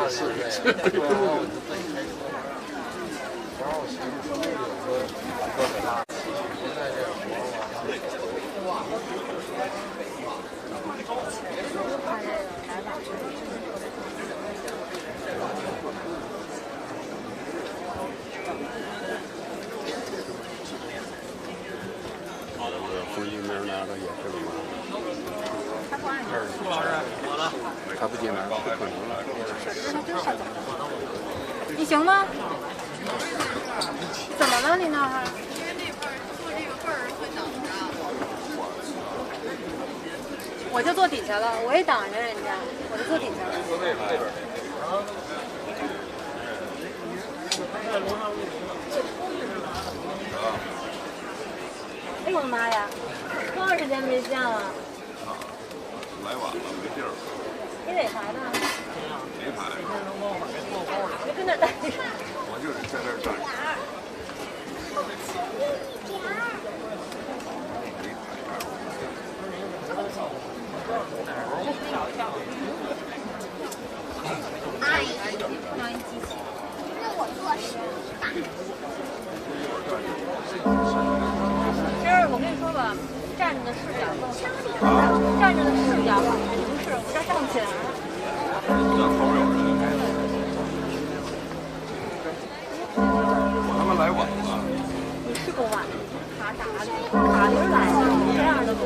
是。红衣名拿的也是吗？他不进来，不可能了。你行吗？怎么了你那儿？我就坐底下了，我也挡着人家，我就坐底下了。哎呦我的妈呀！多长时间没见了？来晚了，没地儿。你哪排的？没排。你跟那待着。我就是在这儿站着。阿姨，让一机器。那我做是大。其实我跟你说吧，站着的视角更好，站着的视角好，不是我这站不起来了。我他妈来晚了。你是够晚的，卡啥的？卡铃来了，这样的路。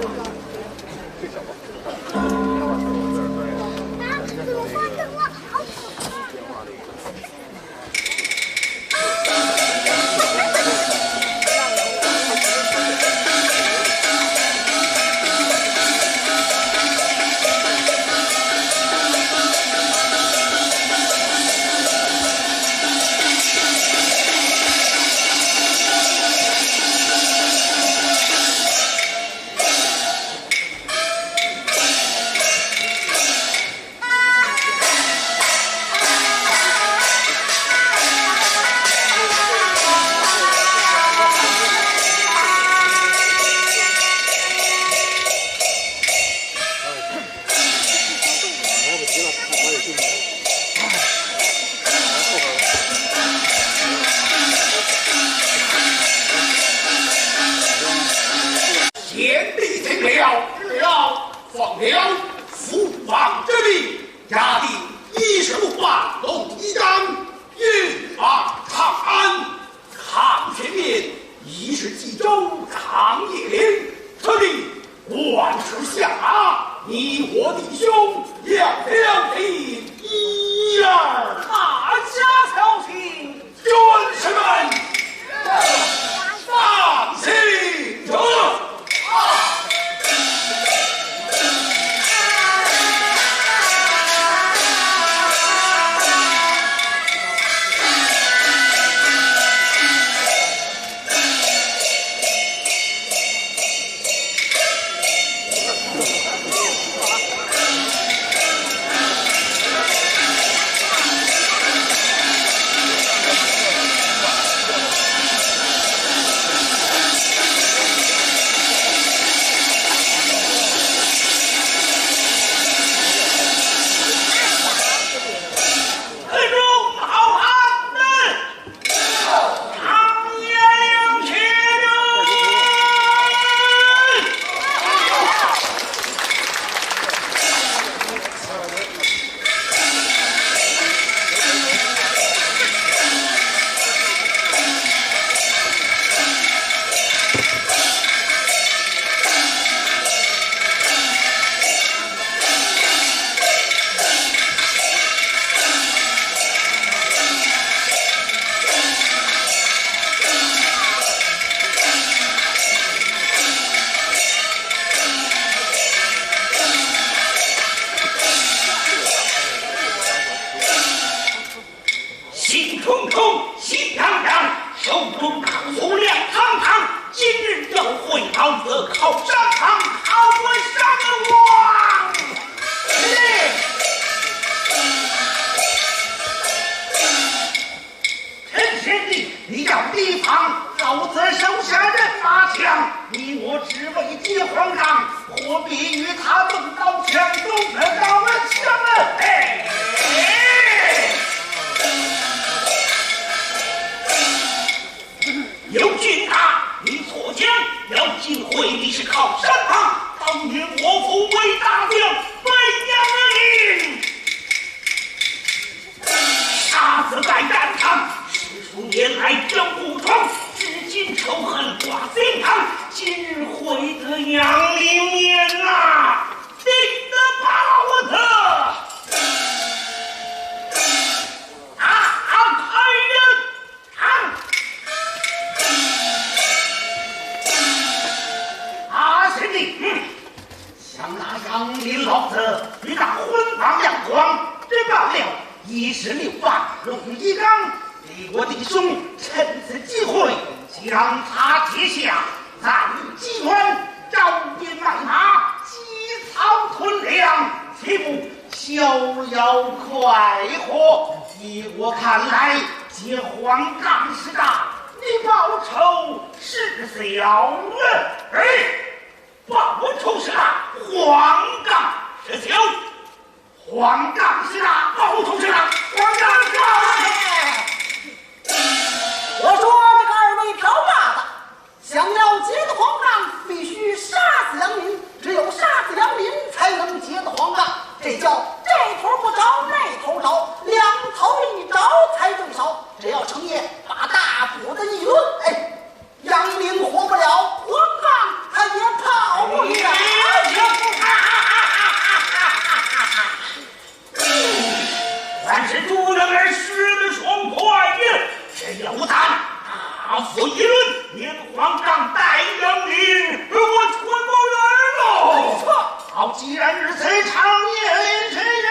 一时流放入一岗，给我弟兄趁此机会将他接下，暂集团招兵买马，积草屯粮，岂不逍遥快活？依我看来，结黄冈事大，你报仇是小人，报仇是大，黄冈是小。黄冈是大，报仇是大，黄冈是大。我说这个二位挑把子，想要劫得黄冈，必须杀死良民，只有杀死良民，才能劫得黄冈。这叫这头不着，那头着，两头一着才对手。只要程爷把大斧子一抡，杨明活不了，黄冈他也跑不了。但是主人儿使双快也，谁有胆大斧一抡，连黄冈带杨林，我全部人喽！没错，好，既然如此，长夜连陈人。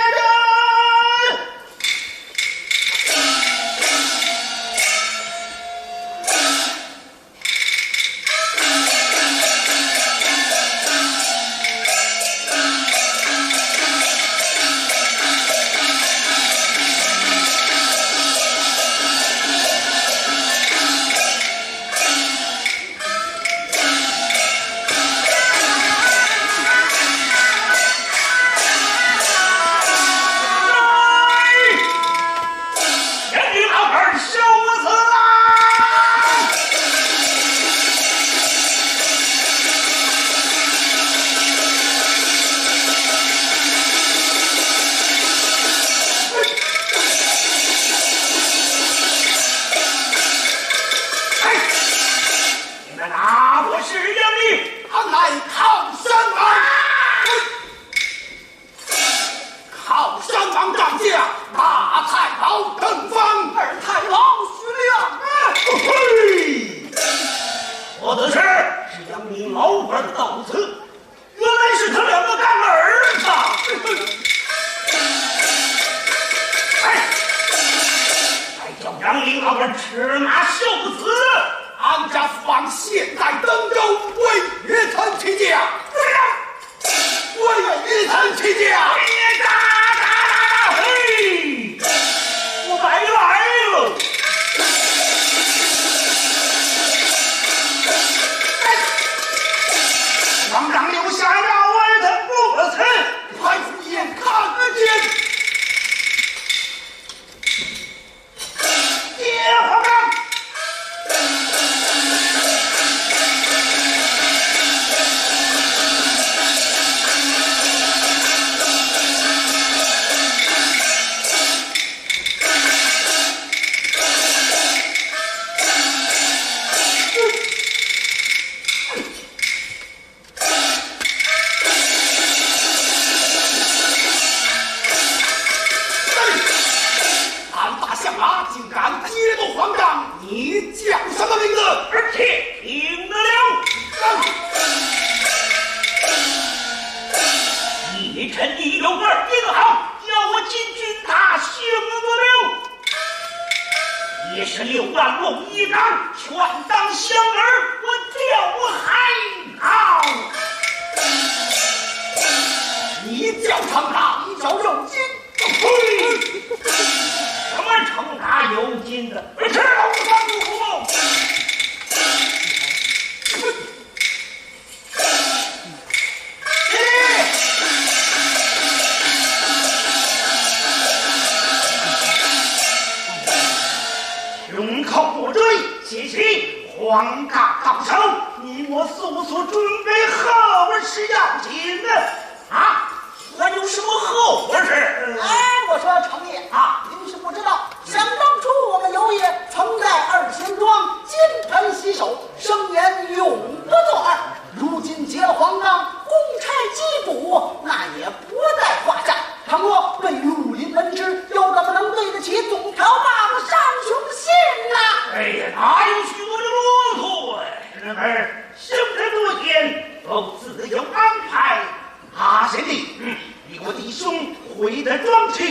兄回得庄去，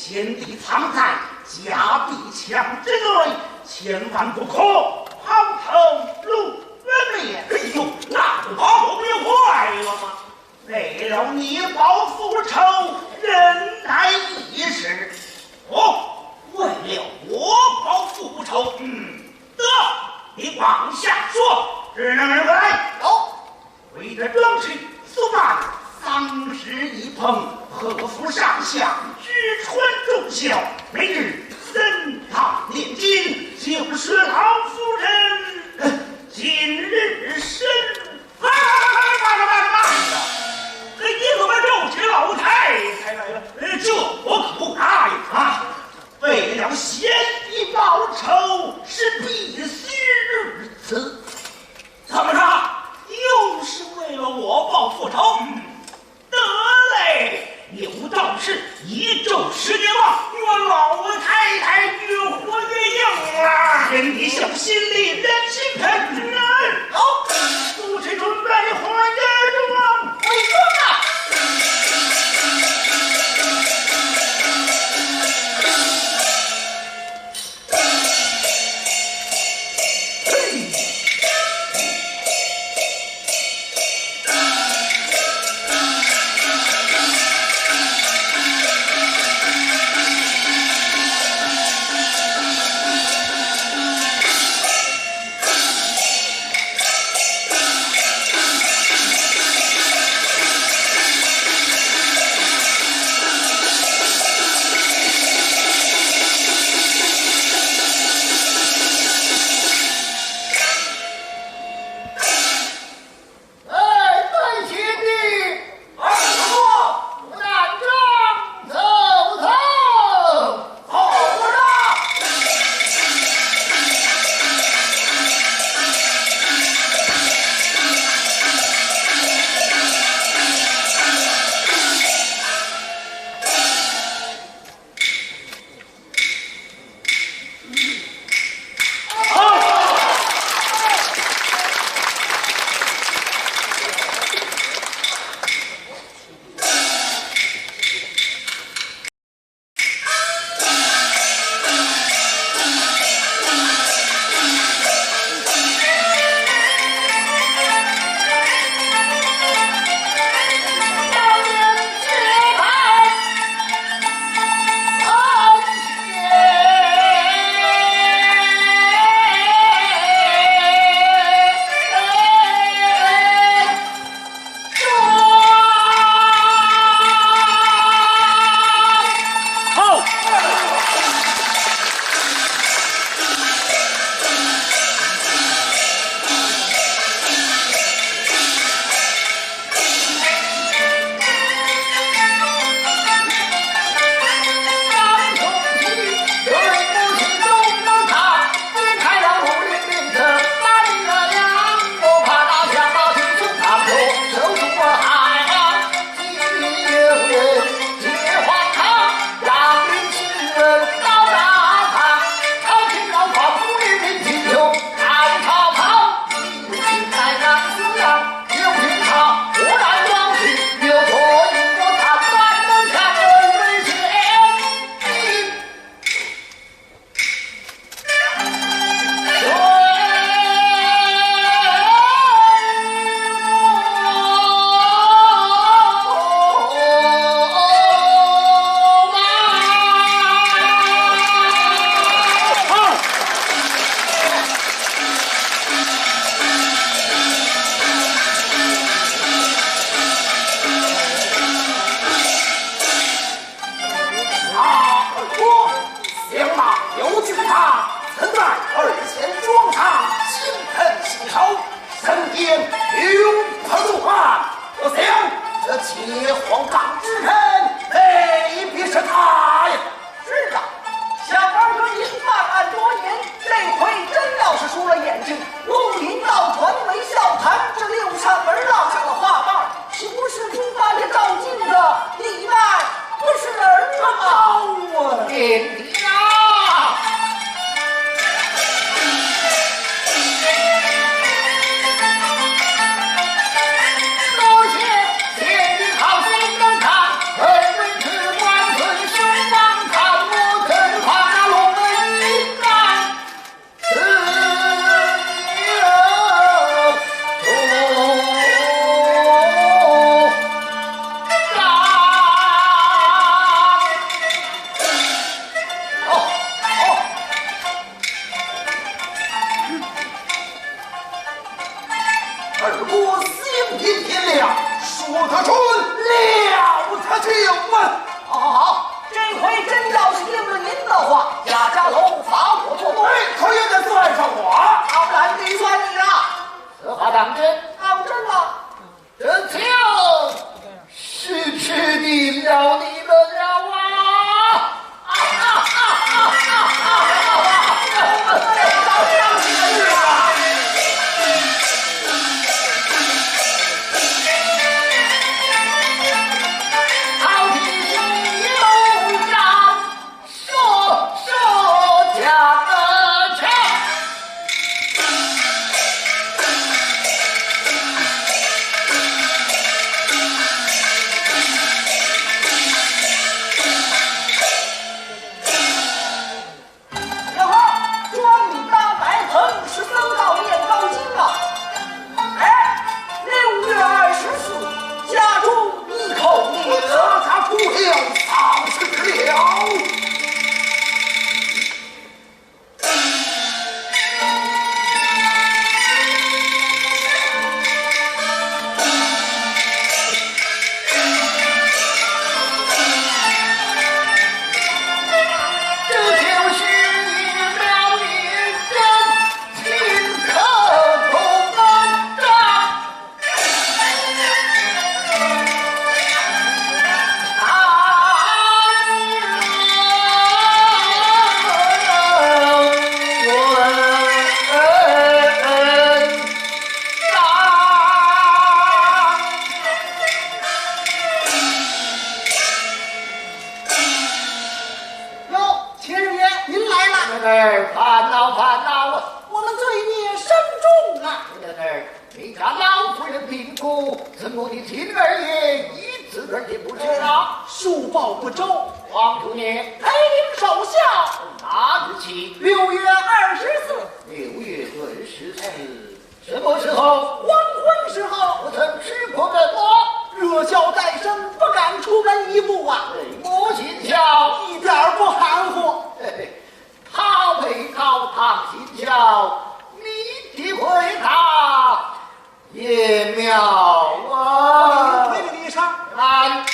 先帝藏在假币枪之内，千万不可抛头露面。哎呦，那不跑不就坏了吗？为了你报复仇，忍耐一时。哦，为了我报复仇，得，你往下说。只能人来。有。为着争取速办，丧事一碰，贺服上下，举传众孝，每日僧堂念经，就是老夫人今日生。慢着，你怎么又是老太太来了？这我可不答应啊！为了先帝报仇，是必须如此。怎么着？又是为了我报复仇？得嘞，有道是一纣10年旺，愿老太太越活越硬啊！人一向心里人心疼人。好，不知准备换夜装，为什么？多谢天地好心能看，为君万岁兄。人儿烦恼我们罪孽深重啊！人儿，你家老夫人病故，怎么你听儿爷一字儿也不知啊？恕报不周，王主年陪领守孝，那日起6月24，6月24，什么时候？黄昏时候，我曾吃过的我，热笑在身，不敢出门一步啊！母亲孝，一点儿不含糊。他为高堂心孝，你体会他也妙啊！推给你上来。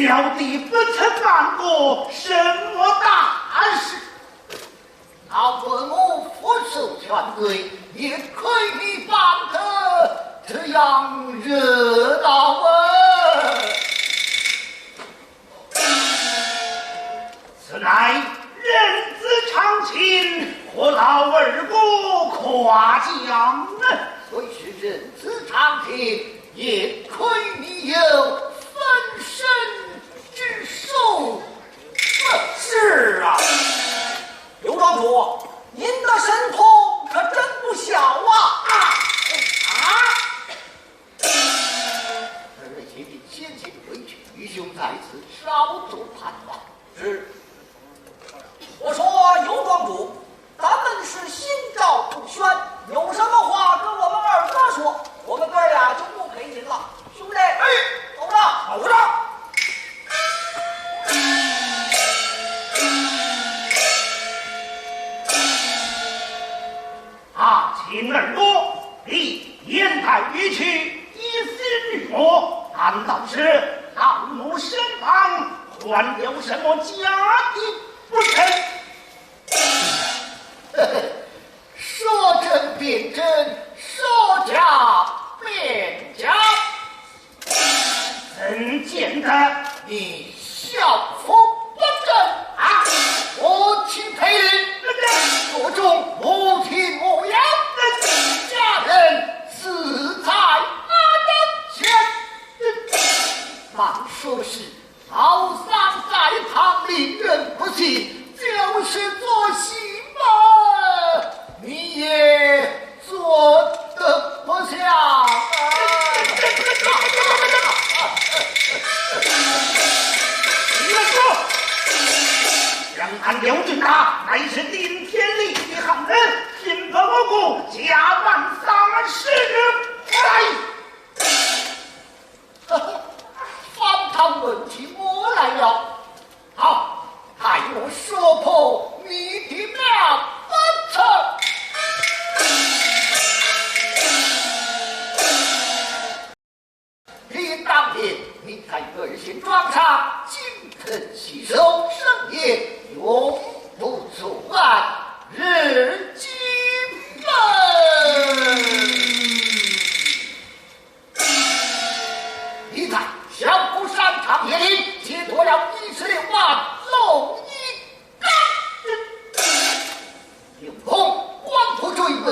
小弟不曾办过什么大事，老尊我俯首劝罪，也可以办得这样热闹啊！此乃人之常情，何劳二哥夸奖呢？虽是人之常情，也亏你有分身之术。是啊，刘庄主，您的神通可真不小啊！二位姐弟先行回去，愚兄在此稍作盘算。是。我说尤庄主，咱们是心照不宣，有什么话跟我们二哥说，我们哥俩就不陪您了。兄弟，哎，走着，走着。请二哥，你言谈语气一丝女魔，难道是老奴身旁还有什么家底不成？说真变真，说假变假，怎见得你效福不正啊！我请陪领，所中无听无言，假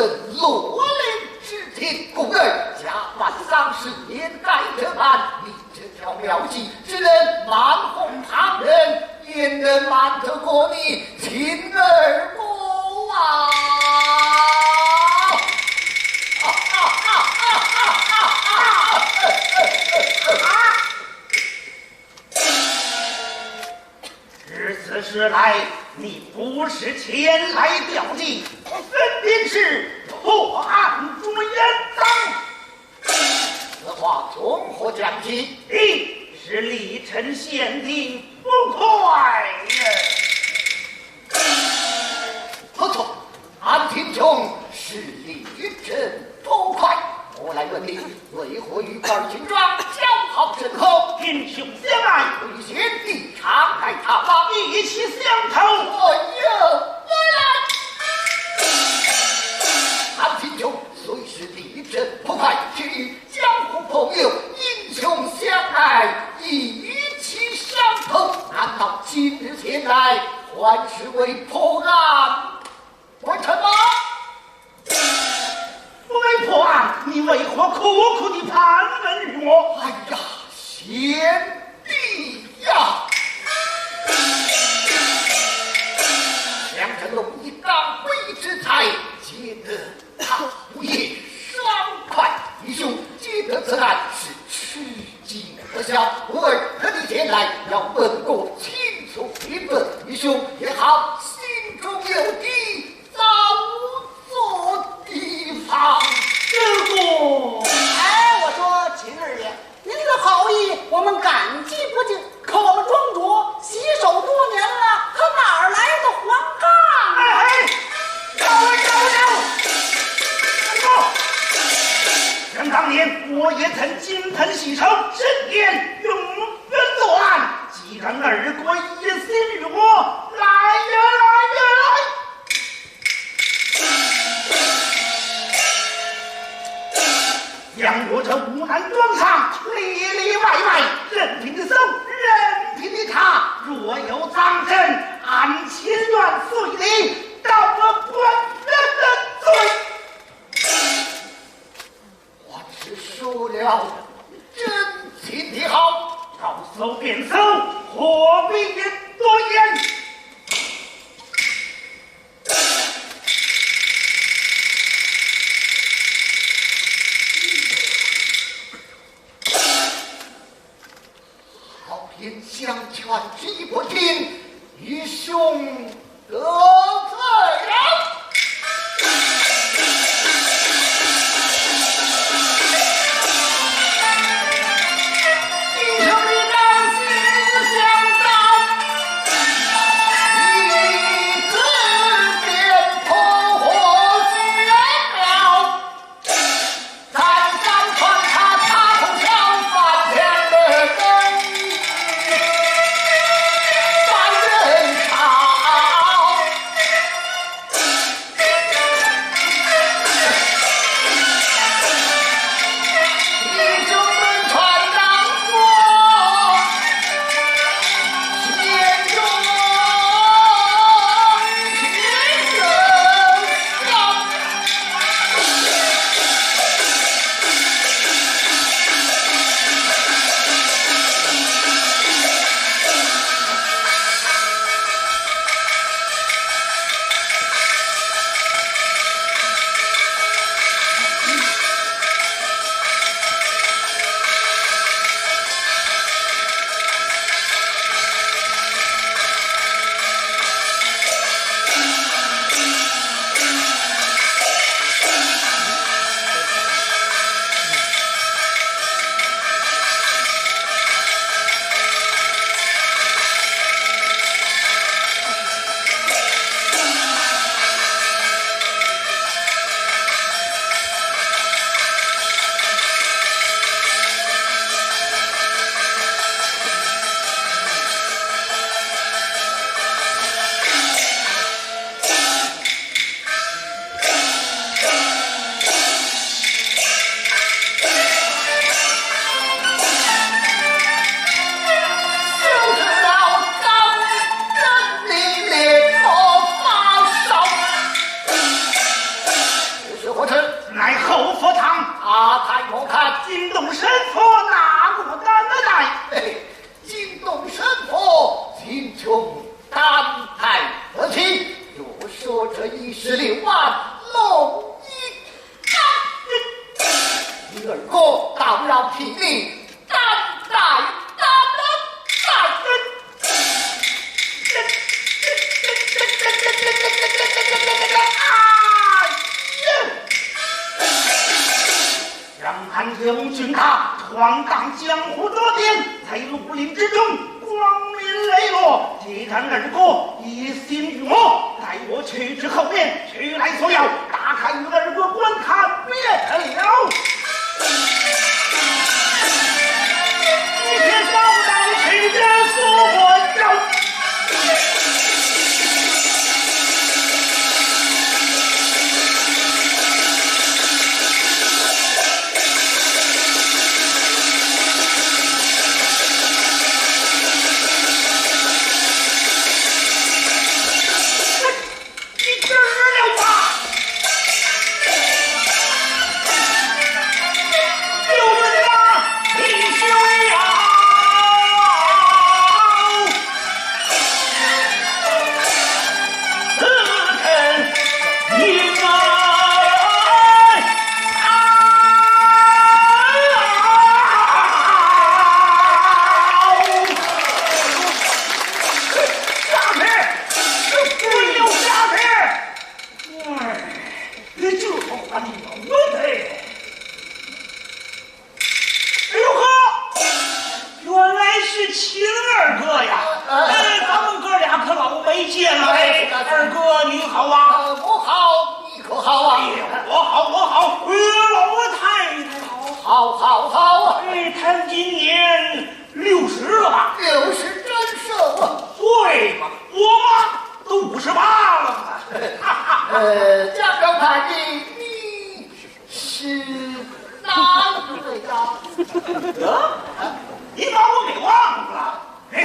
本罗林之体，故人假扮丧事，掩盖这般。你这条妙计，只能瞒哄旁人，也能瞒得过你亲儿母啊！日此时来，你不是前来吊祭，分明是破案捉严赃。此话从何讲起？你是历城县令不快呀！不错，安廷兄是历城不快。我来问你，为何与二军庄交好深厚？英雄相爱，为贤弟常来探望，义气相投。我又回来。安廷兄虽是历城不快，却与江湖朋友英雄相爱，义气相投。难道今日前来，还是为破案完成吗？为破案，你为何苦苦地盘问于我？哎呀，贤弟呀！两人龙一当归之才，皆得他无业双快。义兄皆得此案，是吃惊不小。吾儿特地前来，要问过清楚一分。义兄也好，心中有底，早做提防。这个，哎，我说秦二爷，您的好意我们感激不尽，可我们庄主洗手多年了，可哪儿来的黄杠？哎，想当年我也曾金盆洗手，深夜永远作案。既然二国一心与我，来呀来呀来！将我这无难庄上里里外外，任凭的搜，任凭的查，若有赃证，按情愿随礼，到我本人的罪。我只说了真情的好，要搜便搜，何必多言？好言相劝之不听，愚兄得罪了。龙一干，你二哥倒要替你担待担让韩将军他闯荡江湖多年，在绿林之中光明磊落。既然二哥一心于我，待我去至后面，取来所要，打开与二哥观看别得了。你且稍待，去见所我要。家表看你是哪一位呀？你把我给忘了？哎，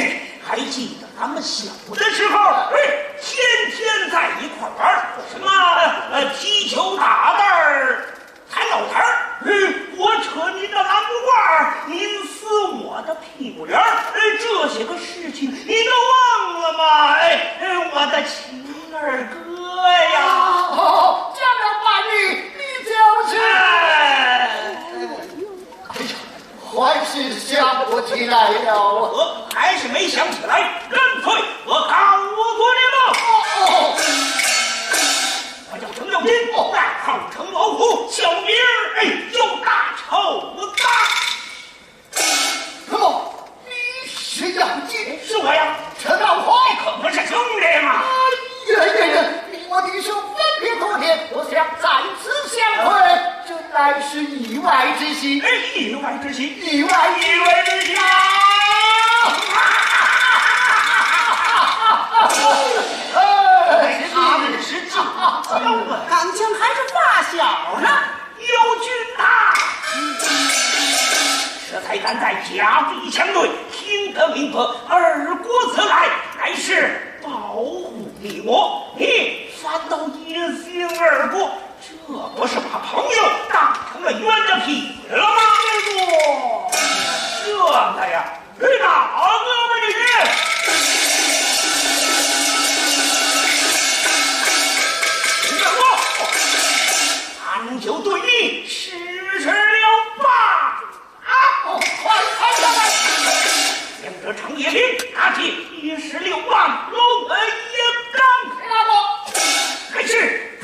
还记得咱们小的时候，天天在一块玩，什么踢球、打蛋儿、踩老坛儿。我扯您的蓝布褂，您撕我的屁股圆儿。这些个事情你都忘了吗？我的亲二哥呀！哦，家表把你就是。哎呀，还是想不起来了。我还是没想起来，干脆我告诉你吧。我叫程咬金，代号程老虎，小名叫大臭子。什么？你是咬金？是我呀，陈老虎，可不是兄弟嘛。你我的手分别多年，我想再次相会，这乃是意外之喜。意外之喜，意外之喜。他们是这么刚强还是发小呢？友军呐，这才敢在假币相对，听得明白，二国此来乃是保护你我，你反倒野心二国，这不是把朋友当成了冤家痞子了吗？这个呀，哪个吧你？俺就对你实施了吧！快下来！将这程野平拿起16万龙眼钢，那个还是看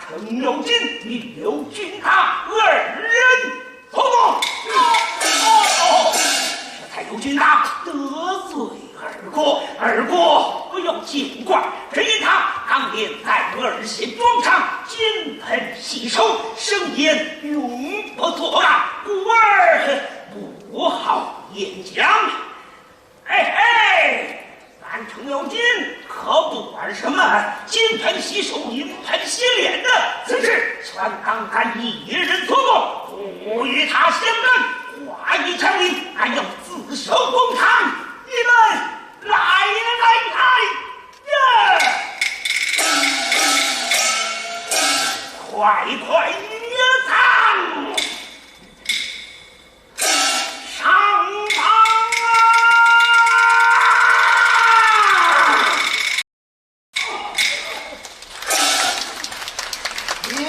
程咬金与刘俊他二人同谋。这才刘俊他得罪二国，二国不要见怪，只因他当年在二县庄场金盆洗手，声言永不作案，故而不好言讲。咱程咬金可不管什么金盆洗手、银盆洗脸的，此事全当他一人所做，不与他相干，话语成立，还要自首公堂。你们来快约餐上堂也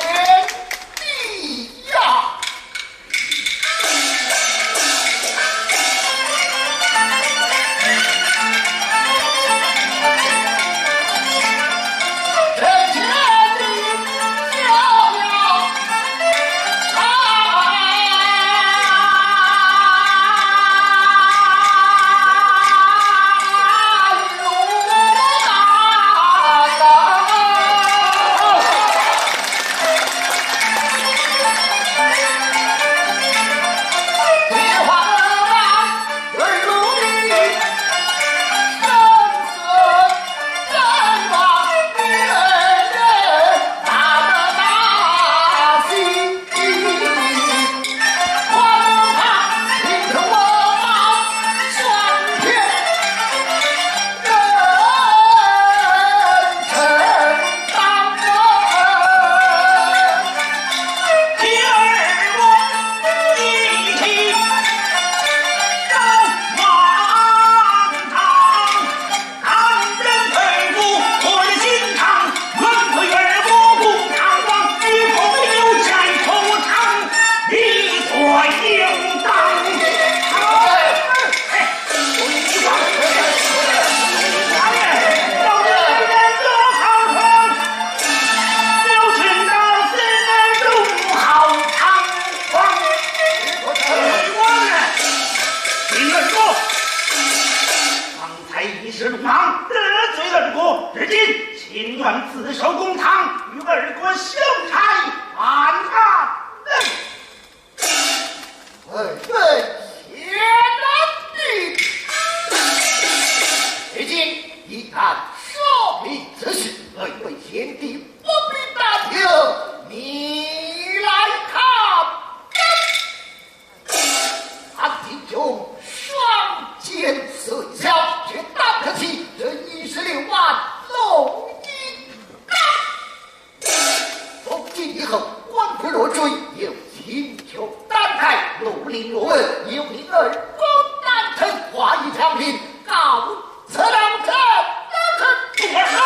后，官不落追，有金球丹台，陆林若问，有你儿公丹藤，画一条命，告辞了臣。主儿说，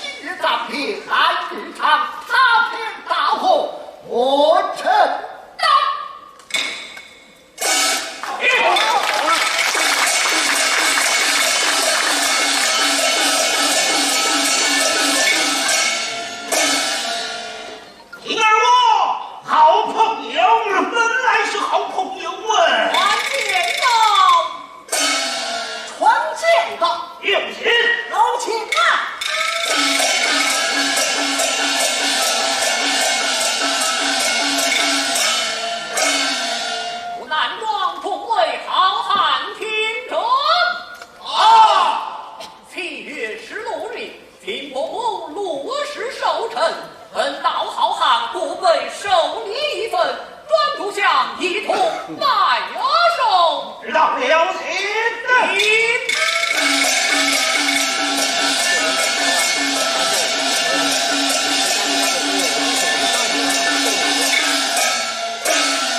今日暂别安日长，他天大祸，我承担。听儿我好朋友，本来是好朋友啊。传见到，有请。老请啊！我南庄众位好汉听着。7月16日，金伯母落实寿辰，本道好汉不备受礼一份，专图向一同拜寿。知道了，请。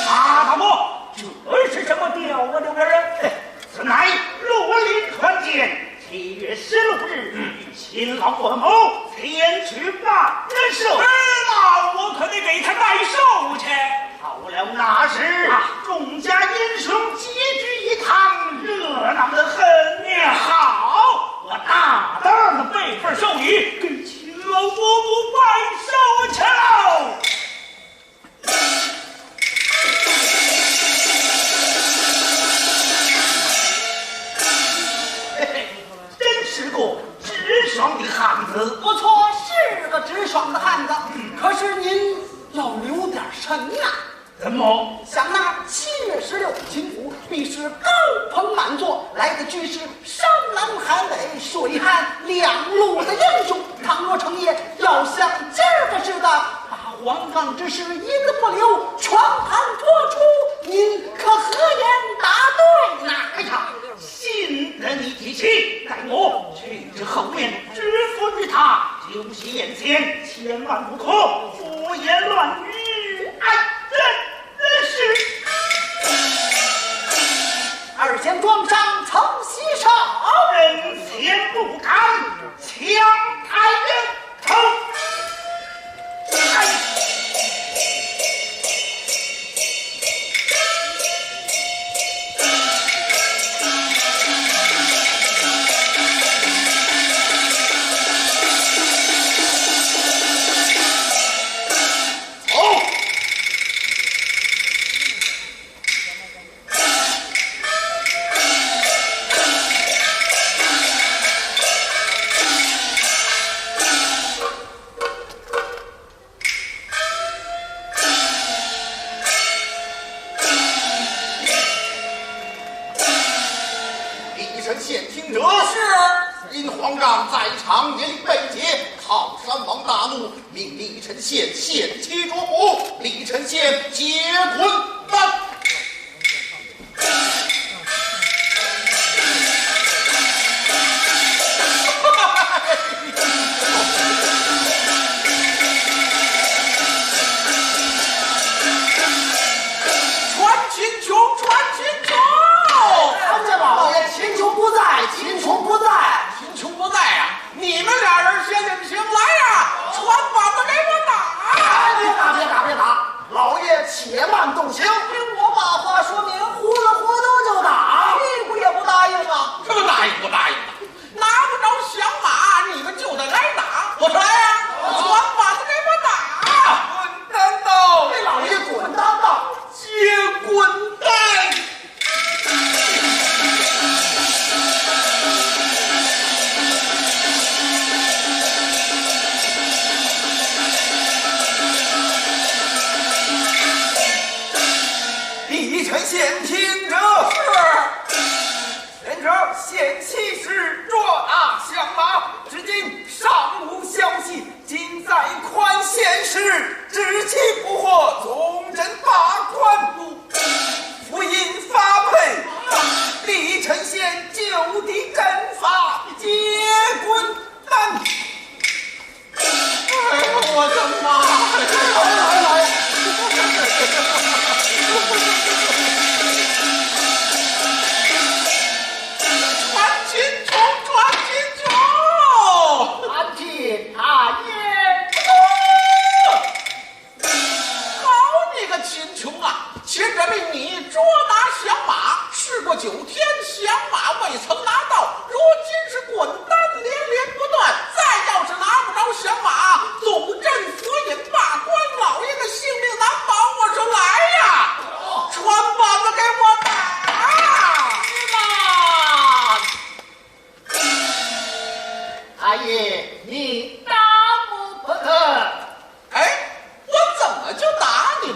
大伯，这是什么调啊？刘人，此乃罗林团见7月16日，勤劳过谋，前去拜寿。那我可得给他拜寿去。到了那时，众家英雄齐聚一堂，热闹得很呀。好，我大胆的备份寿礼，给秦老伯母拜寿去喽。真是个直爽的汉子。不错，是个直爽的汉子。可是您要留点神呐。怎么？想那7月16秦府必是高朋满座，来的俱是山南海北、水旱两路的英雄。倘若成业，要像今儿个似的，把皇上之事一字不留，全盘托出，您可何言答对呢？哎呀，信得你提起，待我去至后面知府于他，就是眼前，千万不可胡言乱语。哎，这是二贤庄上曾洗手，人前不敢强抬人头。哎。现听者是因皇上在场严令备节，靠山王大怒，命李丞县限期捉捕，李丞县结滚蛋。且慢动刑，我把话说明，糊里糊涂就打，屁股也不答应啊！什么答应不答应的？拿不着响马，你们就得挨打。我说来呀，全把他给我打！滚蛋道！这老爷滚蛋道，接滚蛋！县听着是，人者限期时捉拿响马，至今尚无消息。今在宽县时，知其不获，总侦罢官，复因发配，李丞县就地正法，结滚蛋。哎呀，我的妈！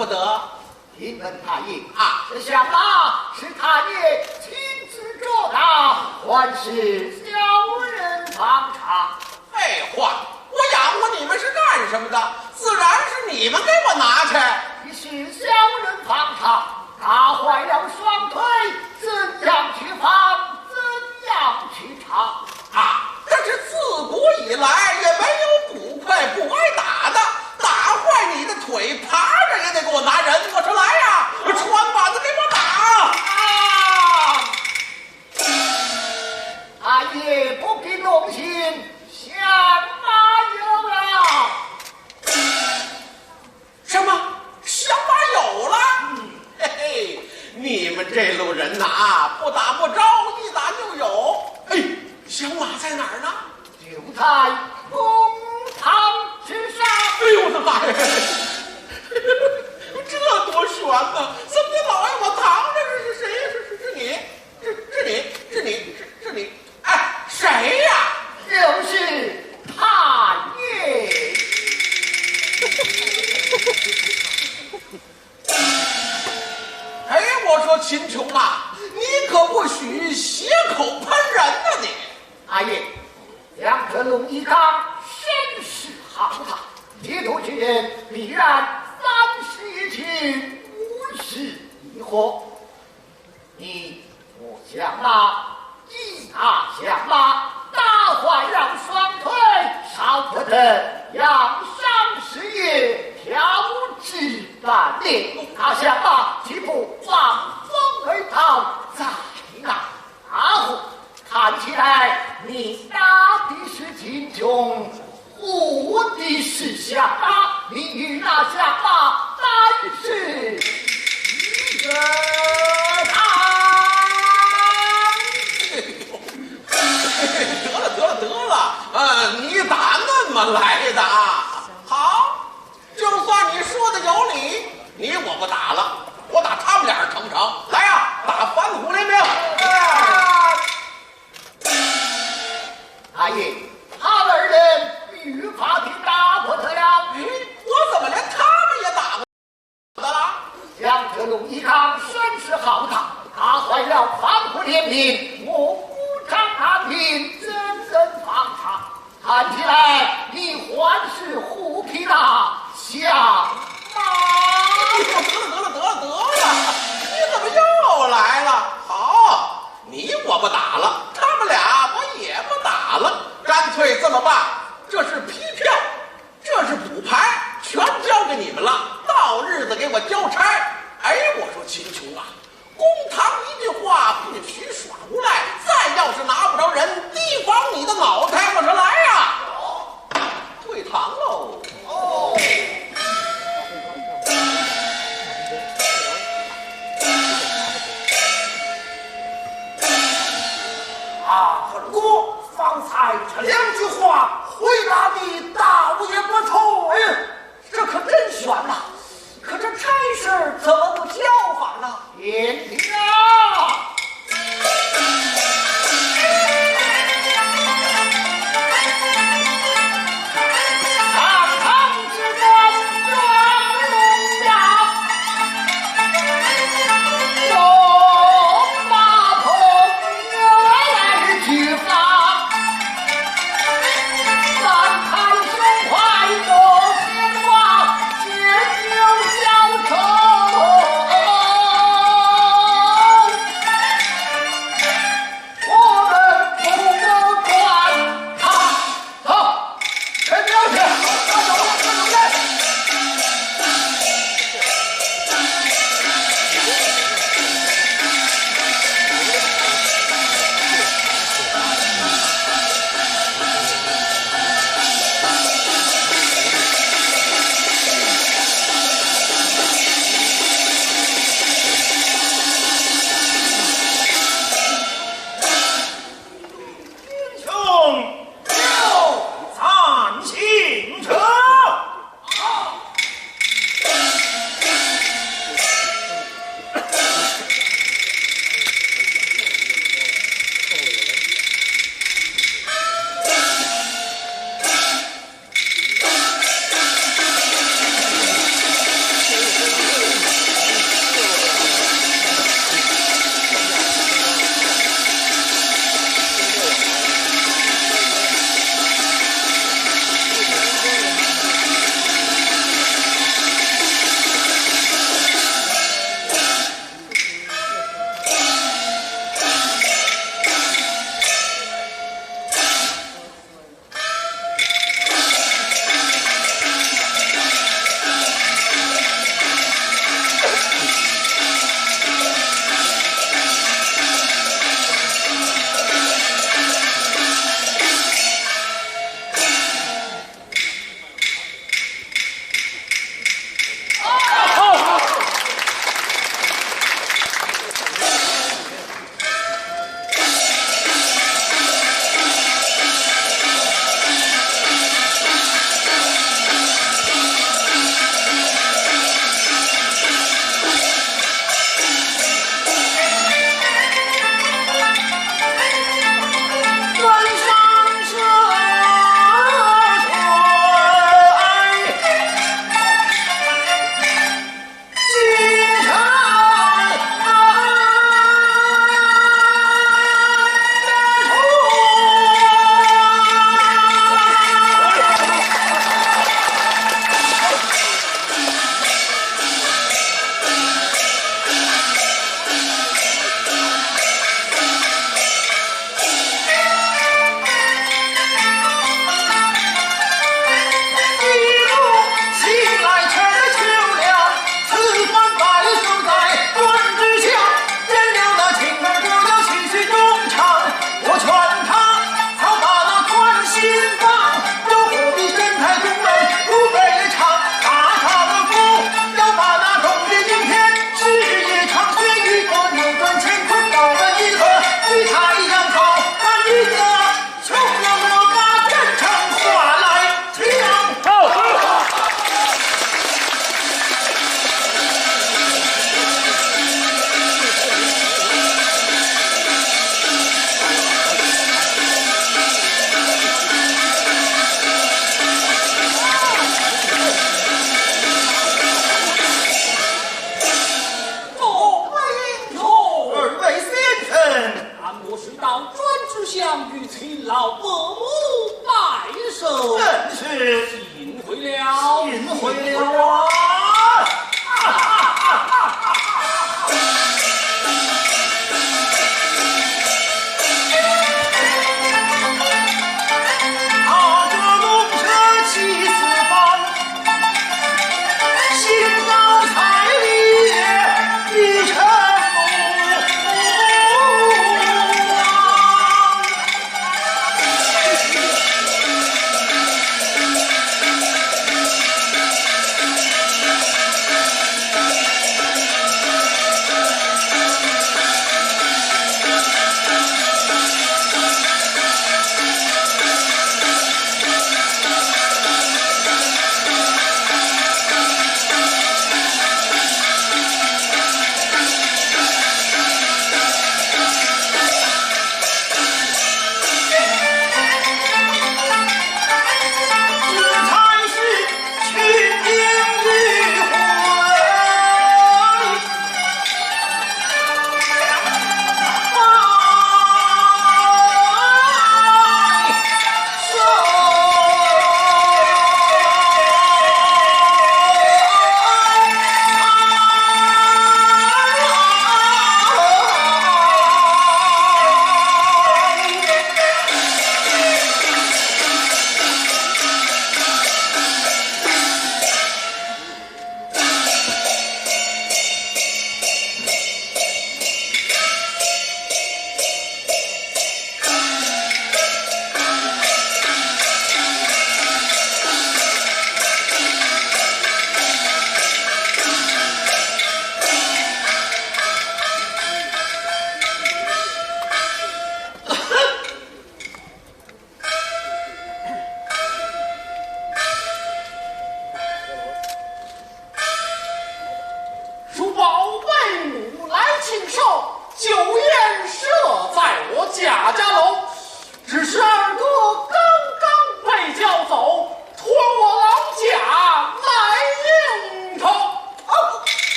不得？听闻大爷啊，这响马是大爷亲自捉拿，还是小人放茶？废话，我养活你们是干什么的？自然是你们给我拿去。你是小人放茶，打坏了双腿，怎样去放？怎样去查？啊，但是自古以来也没有捕快不挨打的，打坏你的腿，爬着也得给我拿人。我说来呀，穿板子给我打！大爷不必动心，响马有了。什么？响马有了？嘿嘿，你们这路人呐，不打不着，一打就有。哎，响马在哪儿呢？就在公堂之上。哎呦我的妈呀！这多悬呐！怎么的，老爷我躺着是谁呀？是你！哎，谁呀？就是太爷。哎，我说秦琼啊，你可不许血口喷人呐你！大爷，两颗龙一刚，身世浩大，劫夺之人必然30去，50疑惑。你不想马，一打响马，打坏了双腿，少不得养伤事业，调治半年。打响马，岂不望风而逃，在那大祸？看起来你打的是秦琼，护的是响马，你与那响马单是一个堂。得了，你打那么来的啊？好，就算你说的有理，你我不打了，我打他们俩成不成？来呀，打反虎联名！大爷，他二人与法庭打不得了。我怎么连他们也打不得了？两者龙一刚声势浩大，打坏了反虎联名，我孤掌难平，怎能放他？看起来你还是虎皮的响马。得了，你怎么又来了？好，你我不打了，他们俩我也不打了，干脆这么办，这是批票，这是补牌，全交给你们了，到日子给我交差。哎，我说秦琼啊，公堂一句话不许耍无赖，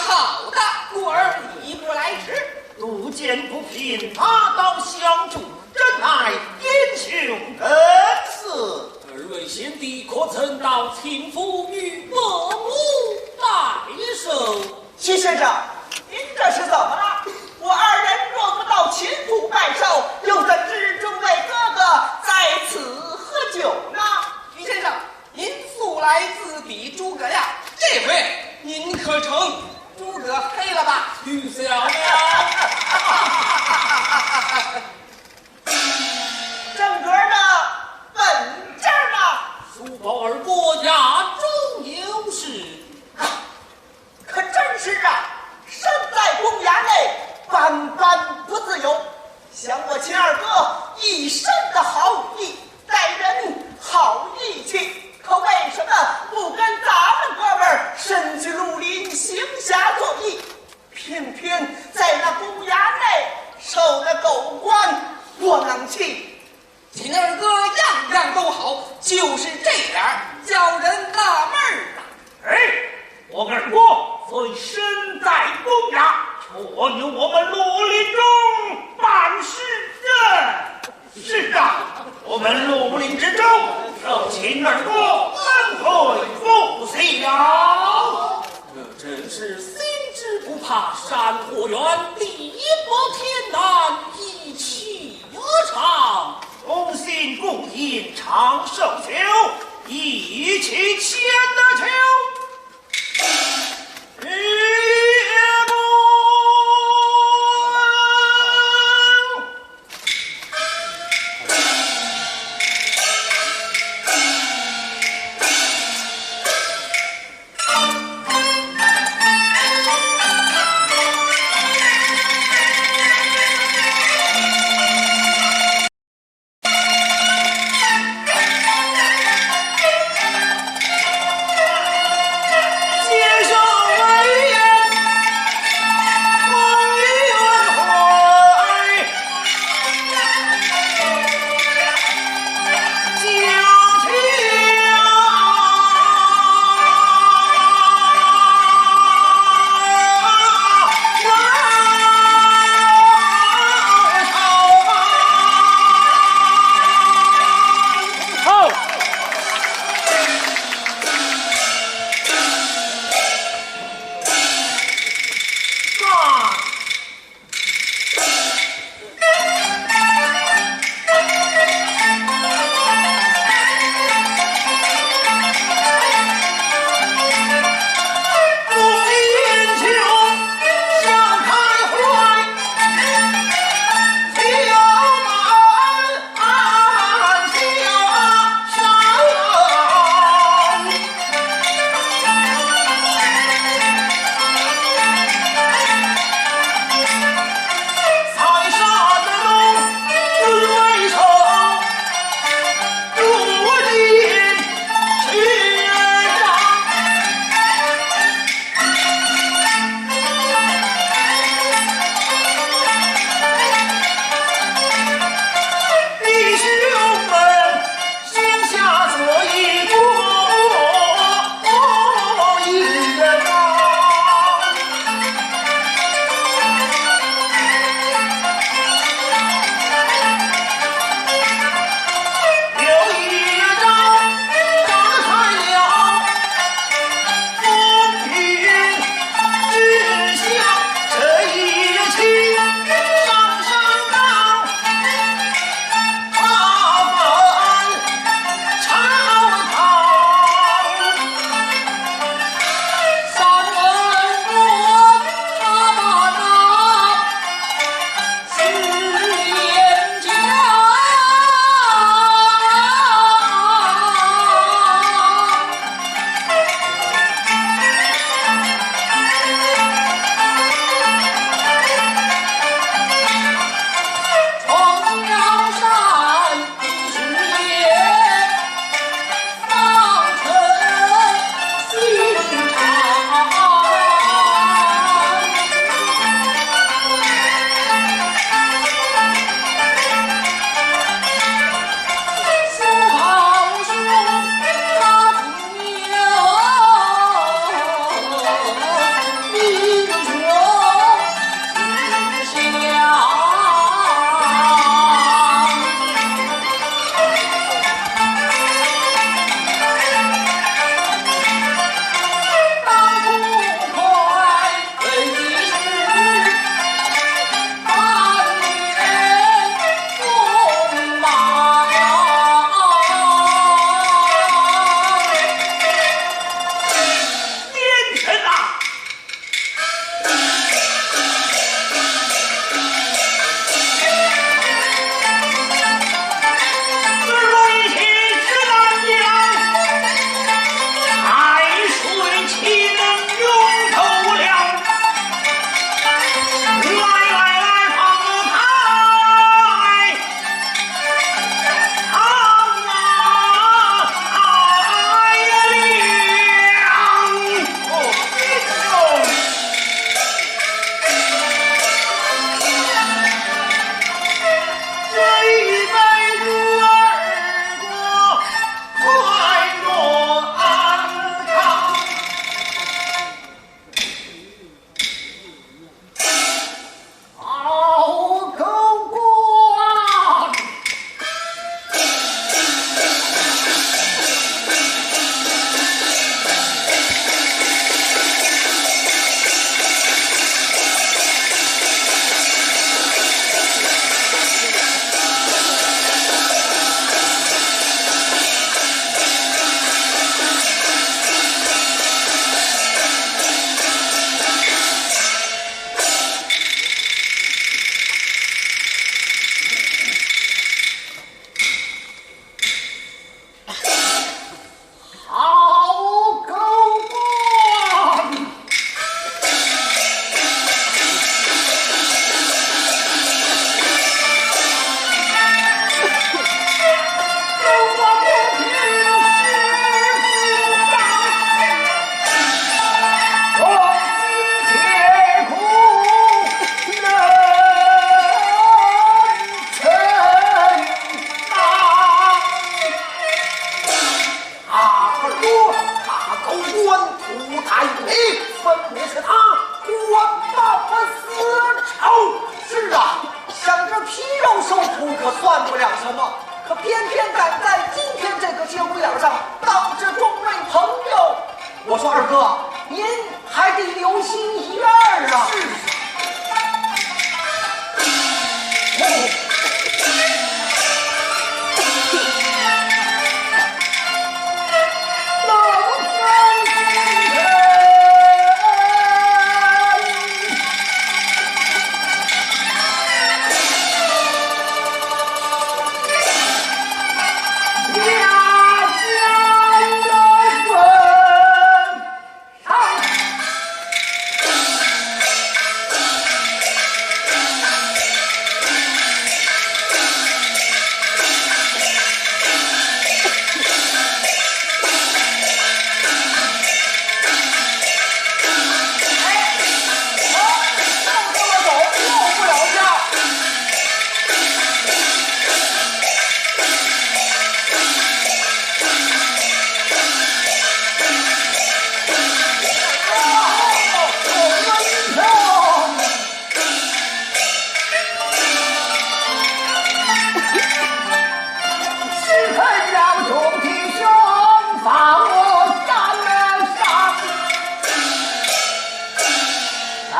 好的，故而义不来迟。路见不平，拔刀相助，真乃英雄本色。二位贤弟可曾到秦府与伯母拜寿？齐先生，您这是怎么了？我二人若不到秦府拜寿，又怎知诸位哥哥在此喝酒呢？于先生，您素来自比诸葛亮，这回您可成诸葛黑了吧？许小娘，正格呢？本正呢？苏宝儿国家中有事。可真是啊，身在公衙内，万般不自由。想我秦二哥一身的好意，待人好义气，可为什么不跟咱们哥们儿身居绿林，行侠作义，偏偏在那公衙内受那狗官窝囊气？秦二哥样样都好，就是这点儿叫人纳闷儿啊！哎，我二哥虽身在公衙，却有我们绿林中办事人。是啊，我们绿林之中，受秦二哥恩惠不小。这真是心之不怕山火远，力薄天难一气长。同心共饮长寿酒，一起牵得球。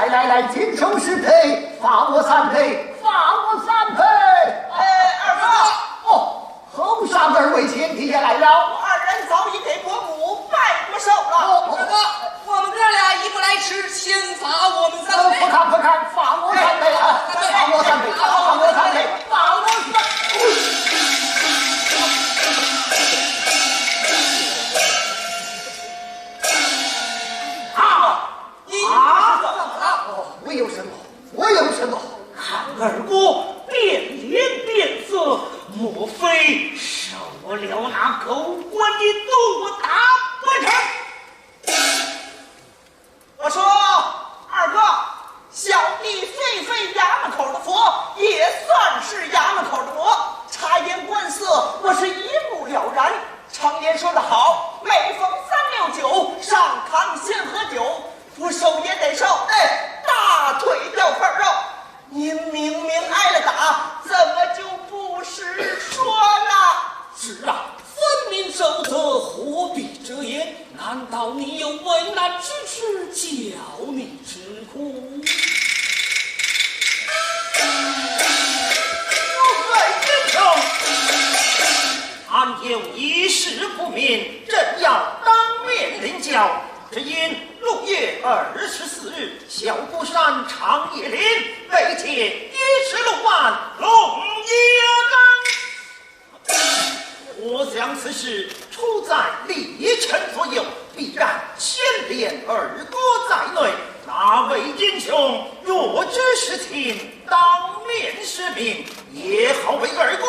来，金秋10赔，罚我3赔，罚我3赔。二哥，哦，后上二位前弟也来了。二人早已给伯母拜过寿了。二哥，我们哥俩一不来迟，先罚我们3倍。不看，罚我3倍啊！罚我3倍，罚我3倍，罚我3倍。我有什么？看二哥变脸变色，莫非受了那狗官的毒打不成？我说二哥，小弟虽非衙门口的佛，也算是衙门口的魔，察言观色，我是一目了然。常言说得好，每逢369，上炕先喝酒，不受也得受。大腿掉块肉，您明明挨了打，怎么就不实说呢？是啊，分明守则，何必遮掩？难道你有为难之事，叫你吃苦？俺有一事不明，正要当面领教。只因6月24日，小布山长叶林被劫16万龙叶钢。我想此事出在李晨左右，必然牵连二哥在内。那位英雄若知实情，当面实明，也好为二哥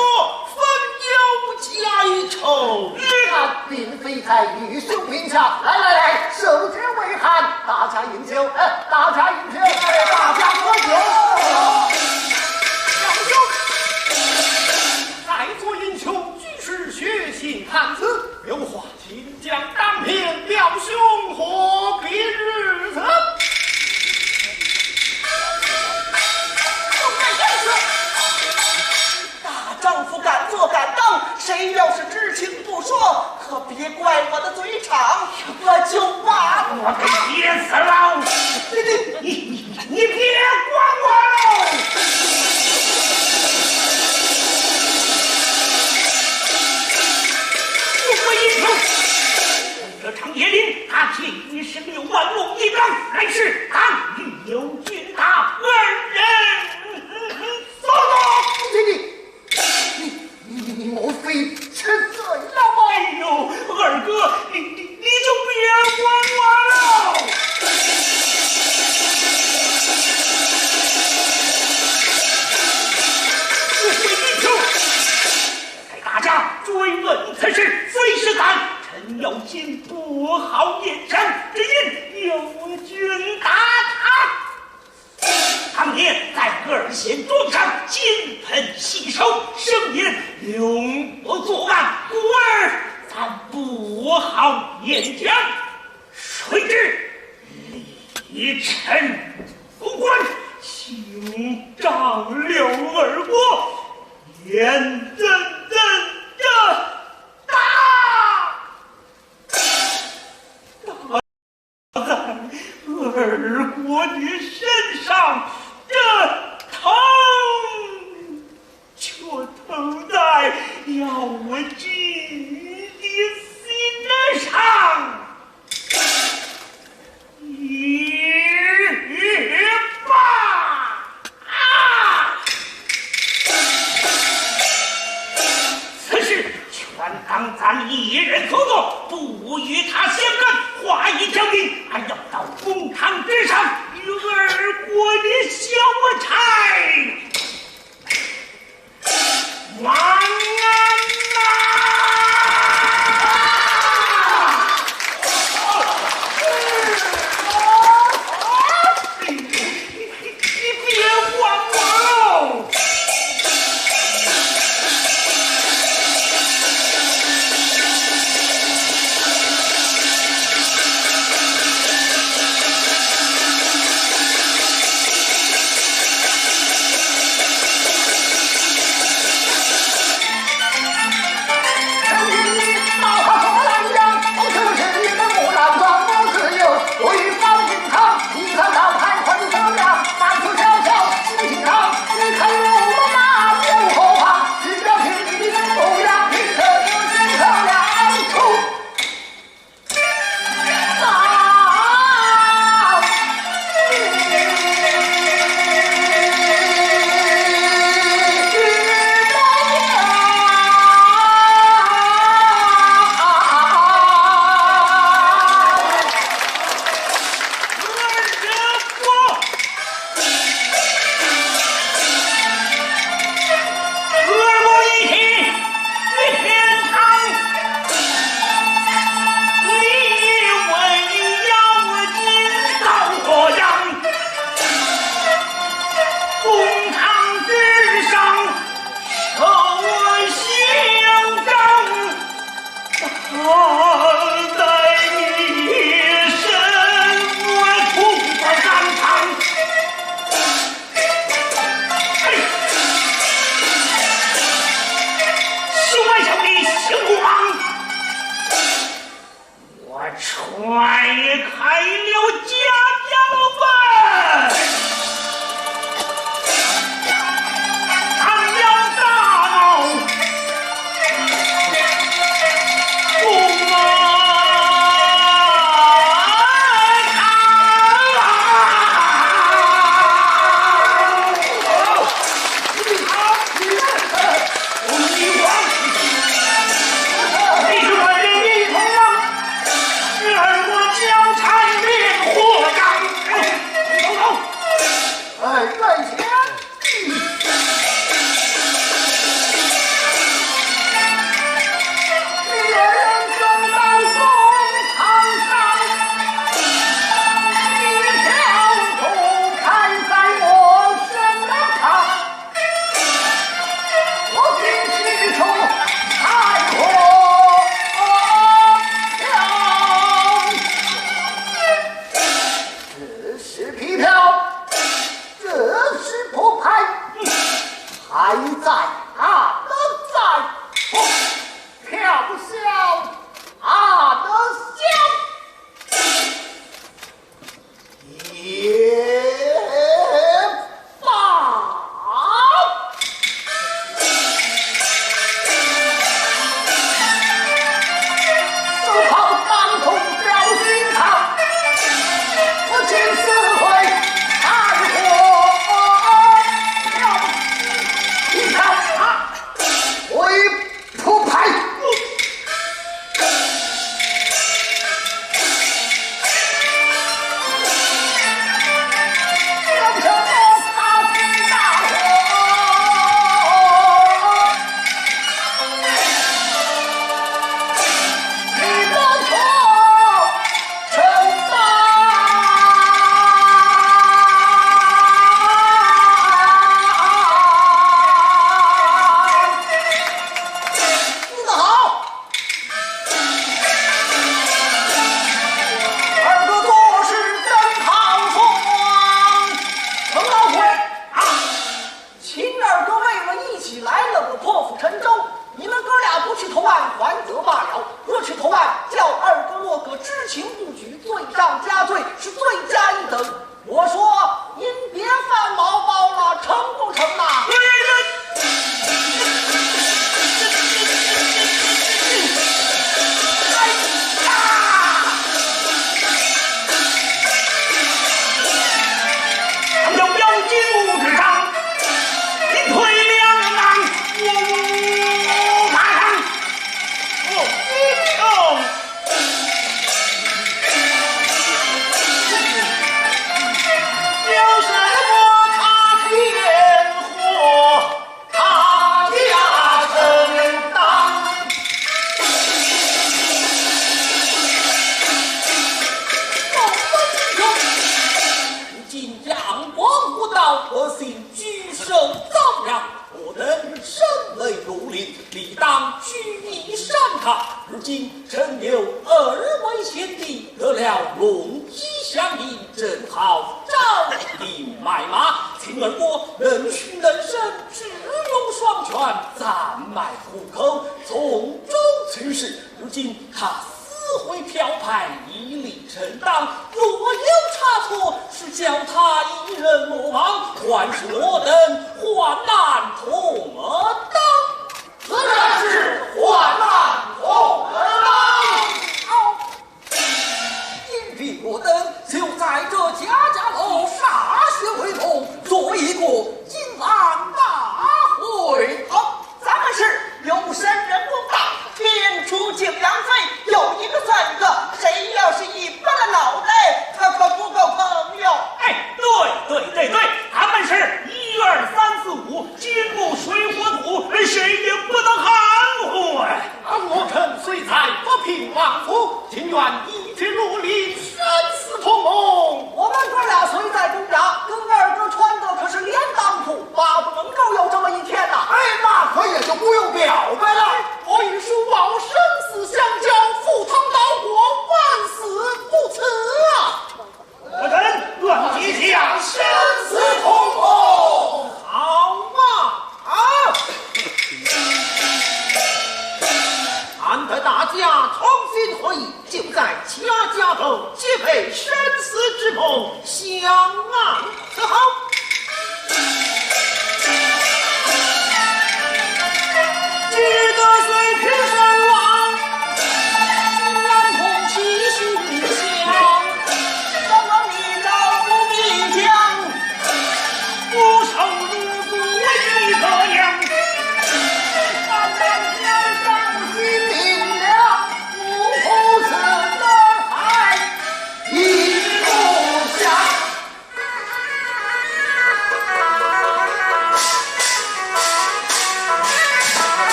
分忧解愁。那并非在玉树名下。来，受之为寒，大家饮酒，大家饮酒，大家喝酒。小兄，在座英雄俱是血性汉子，有话请将当面表兄，何必日子？丈夫敢做敢当，谁要是知情不说，可别怪我的嘴长，我就罢了。我给憋死了！你别管我喽！我一听，这场野林，他借于16万龙一钢，来世当欲有军大二人所动。你莫非吃醉了吗？哎呦，二哥，你就别管我了。我会一求，在大家追问此事，虽是敢，臣有心不好言声，只因有军打他。当年在二贤庄上金盆洗手，声言永不作案，故而咱不好言讲。谁知李晨不管情长了二国，眼睁睁着打在二国的身上，这疼却疼在要我君的心上。此事全当咱一人所作，不与他相干，画一条命，还要到公堂之上与二国的小差晚安是皮票，这是铺牌，还在啊能在，票不小啊能小，也罢。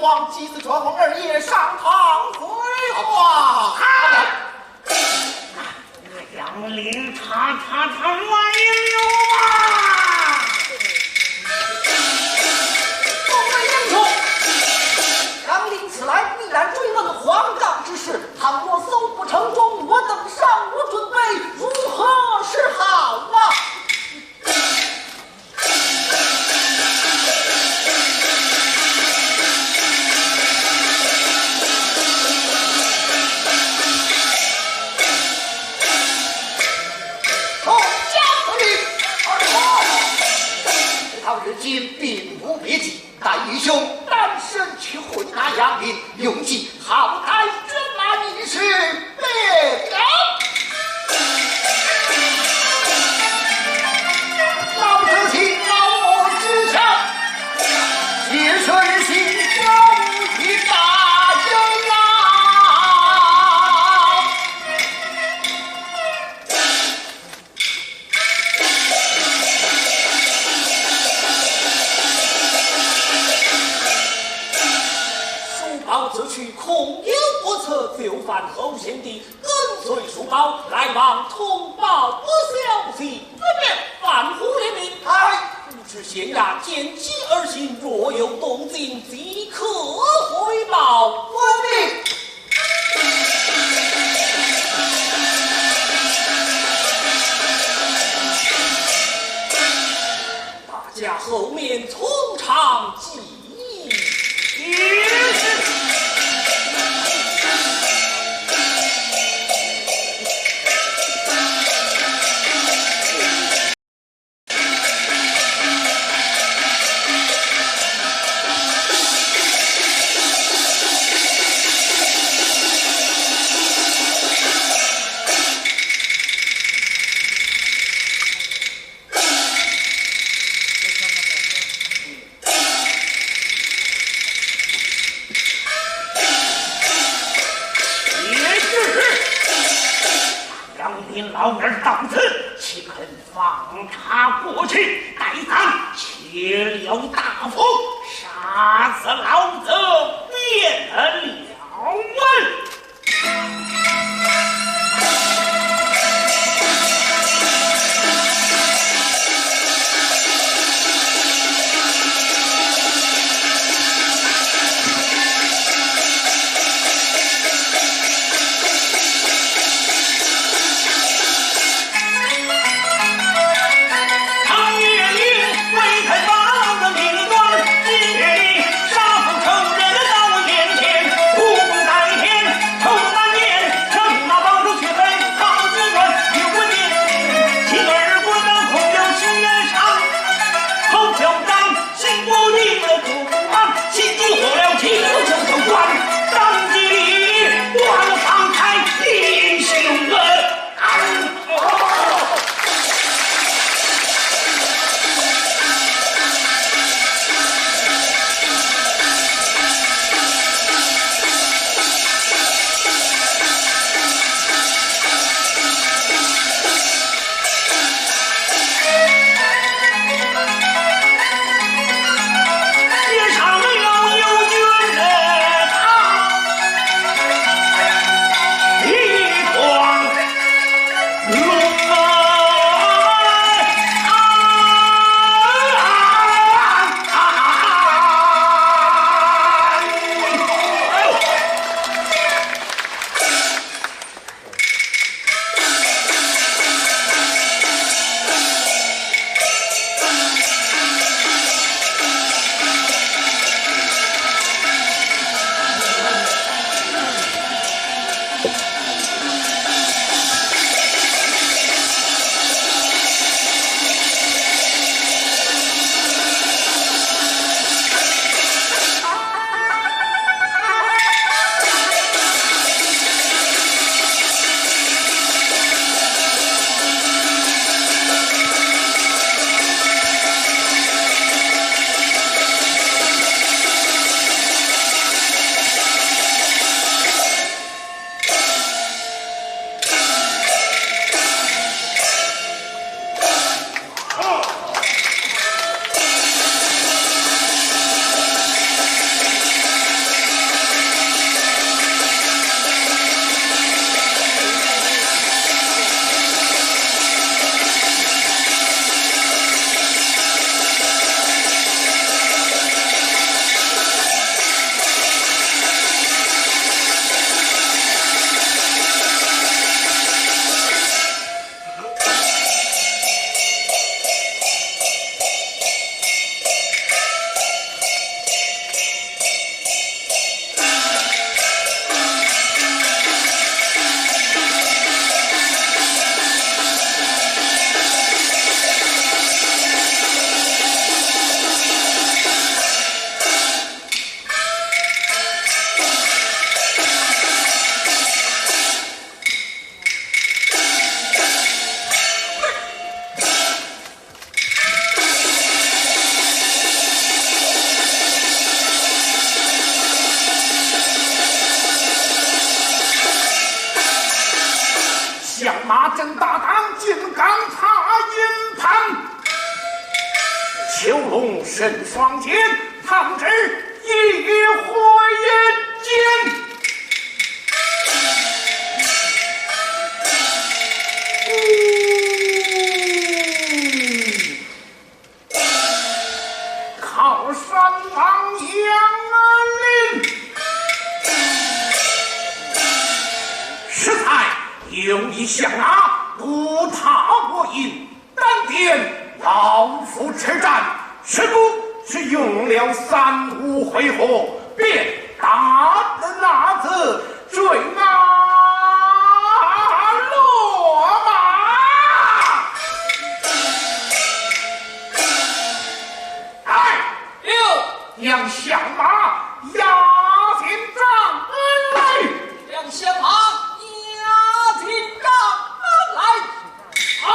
皇、祭祀专皇二爷上堂回话。杨林他来了啊！众位英雄，杨林此来必然追问皇上之事，倘若搜不成功，我等尚无准备，如何是好啊？并无别计，但义兄单身去回答杨林，永记好歹军马一事别了。老子请老我之上，铁水心中一大人啊！此去空有不测，就犯后贤弟，跟随书包来往，通报不消息。范虎联名，不知县衙见机而行，若有动静，即刻回报。遵命。大家后面从长计议。老儿到此，岂肯放他过去？待咱切了大风，杀死老子，免了问。杀父仇人到眼前，苦在天，仇难言。响马正大当，金刚踏银盘，秋龙神双剑，唐之一火焰剑。靠山望杨林，实在有一相拿，不踏我营，单点老夫持战，是不是用了3、5回合，便打的那子坠马落马。哎，将响马押进帐门来，将响马押进帐门来。啊！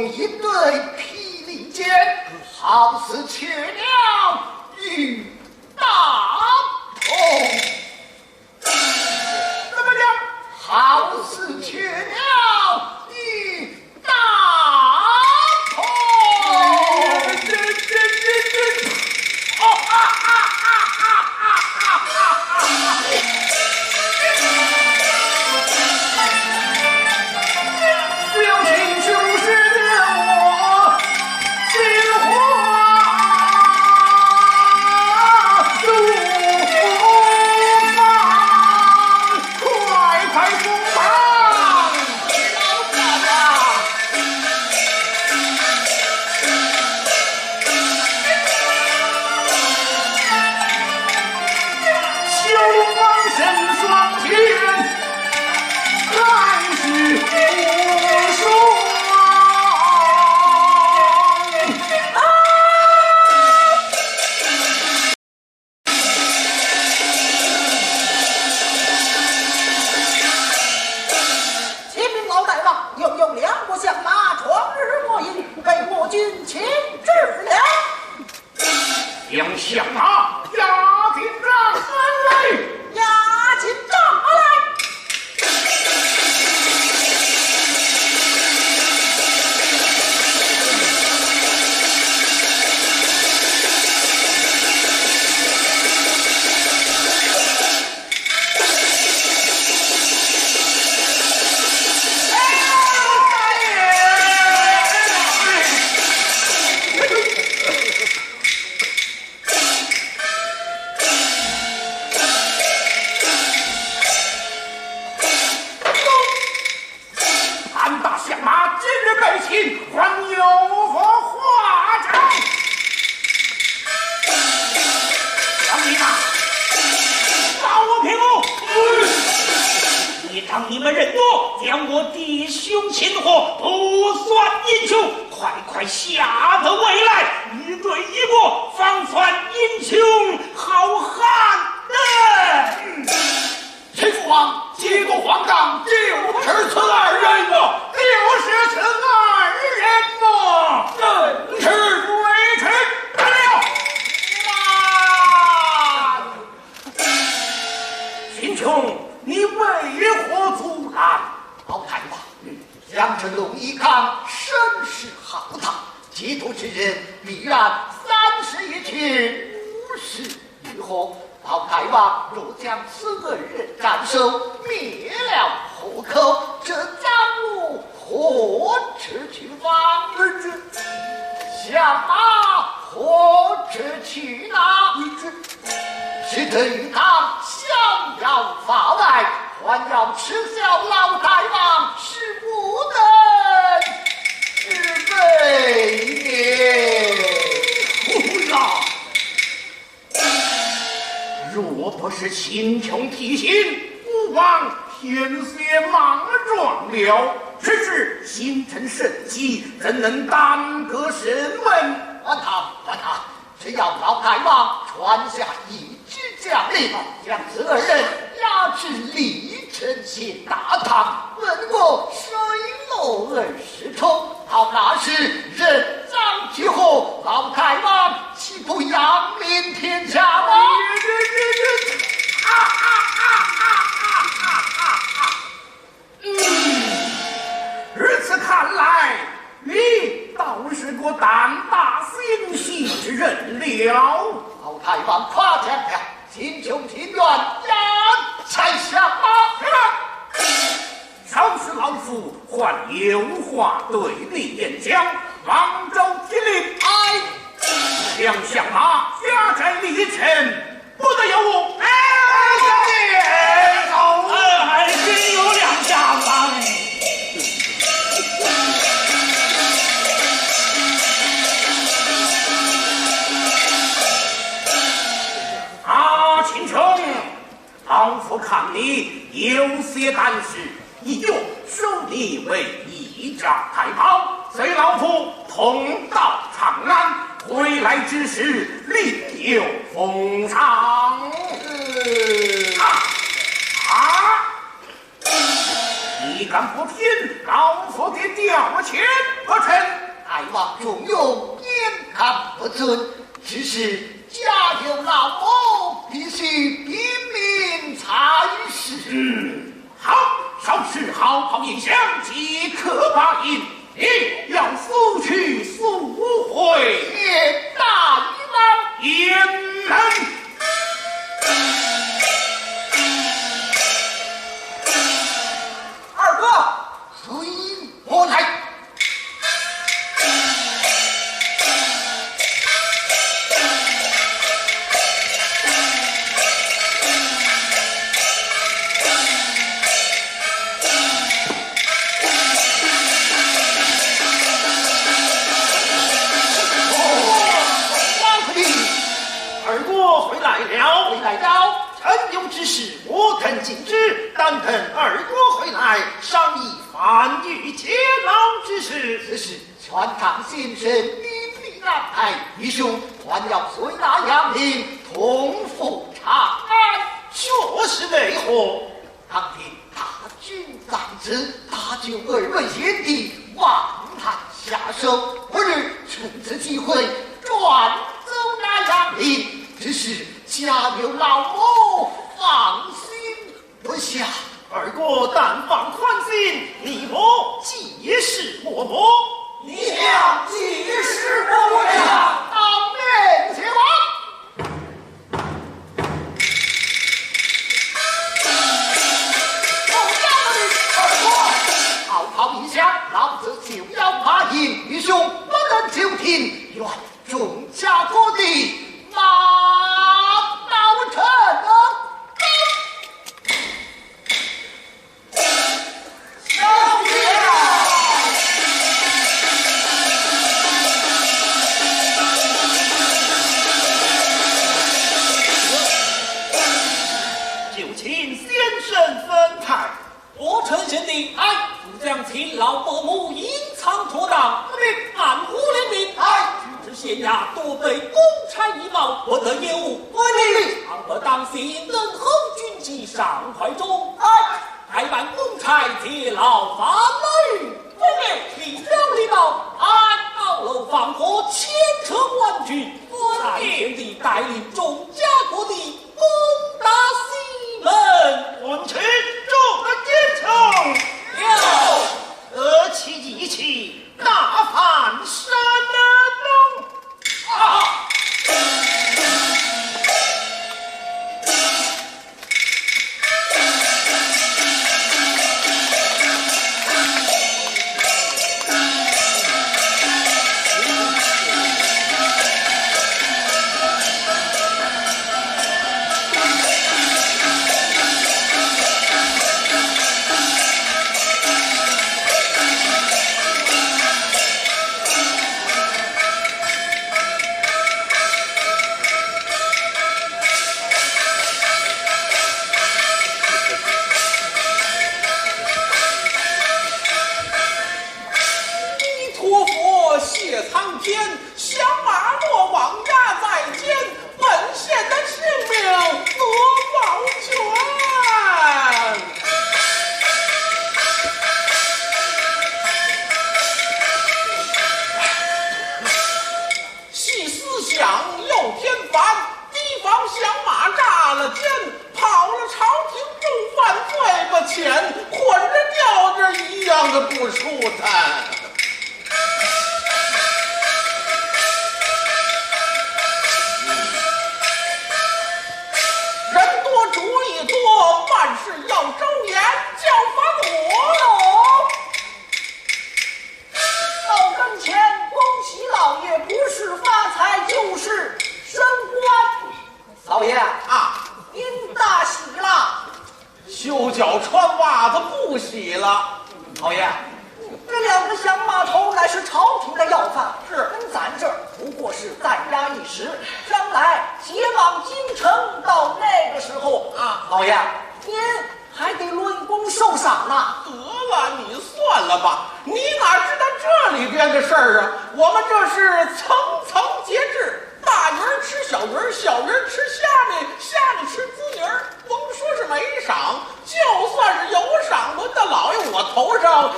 用一对霹雳剑，好似雀鸟与大鹏。怎么讲？好似雀鸟与大鹏。表情就是我心花怒放，快快封榜，老大呀！修王神双天，来世无双。启禀老大王，又有两国相马闯日末营，被我军擒制了。将相马押进帐来。押进帐来。俺大相马今日被擒，还有何话讲？让你呐，把我平复！你当你们人多，将我弟兄擒获，不算英雄，快下得未来，一对一过，方算英雄好汉的。陈父王接过皇上，就是此二人么？就是此二人么？正是微臣来了。秦琼，你为何阻拦？老太王，杨成龙一看声势浩大，嫉妒之人必然30一去，50以后。老太王若将此二人斩首，灭了虎口，这赃物何处去放？相马何处去拿？是得与他逍遥法外，还要耻笑老太王是无能之辈也。若不是秦琼提醒，吾王天血莽撞了。只是心臣甚急，怎能耽搁审问？管他，只要老太王传下一纸将令，将此二人押至李城县大堂，问过水落20重。到那时人赃俱获，老太王岂不扬名天下吗？如此看来，你倒是个胆大心细之人了。老太王夸奖了，秦琼情愿押才下马。稍时老夫还有话对你演讲。王州听令，将相马押在李城，不得有误。还真有两下子。秦琼，老夫看你有些胆识，一用收你为一丈太保，随老夫同到长安，回来之时另有封赏。一杆不平，老夫的调遣不成。大王重用，言看不准，只是家有老母，必须禀明差事。好，稍事好好印象，即刻发印。你要速去速回。大王言人。二哥，随我来。来到，臣有之事，我肯尽之，但等二哥回来，商议范玉接牢之事。此事全场先生一并安排，义兄还要随那杨林同赴长安。确实为何？当天大军在此，大救二位贤弟望他下手，我日趁此机会转走那杨林。只是家有老母，放心不下。二哥但放宽心，你我既是我母，你俩既是我俩，当面前往。好好一想，老子就要发印，义兄不能就听，愿众家各地马到城小姐。就请先生分派。我陈贤弟，副将勤劳伯母隐藏妥当，暗虎连名。知县衙多被公差一毛，不得业务。倘不当心，能后军机上怀中。开办公差接牢发来。奉命听将礼报，到楼放火，牵扯官军。蔡贤弟带领众家各地攻打西门。问臣众的奸臣，何其义气，大犯山东。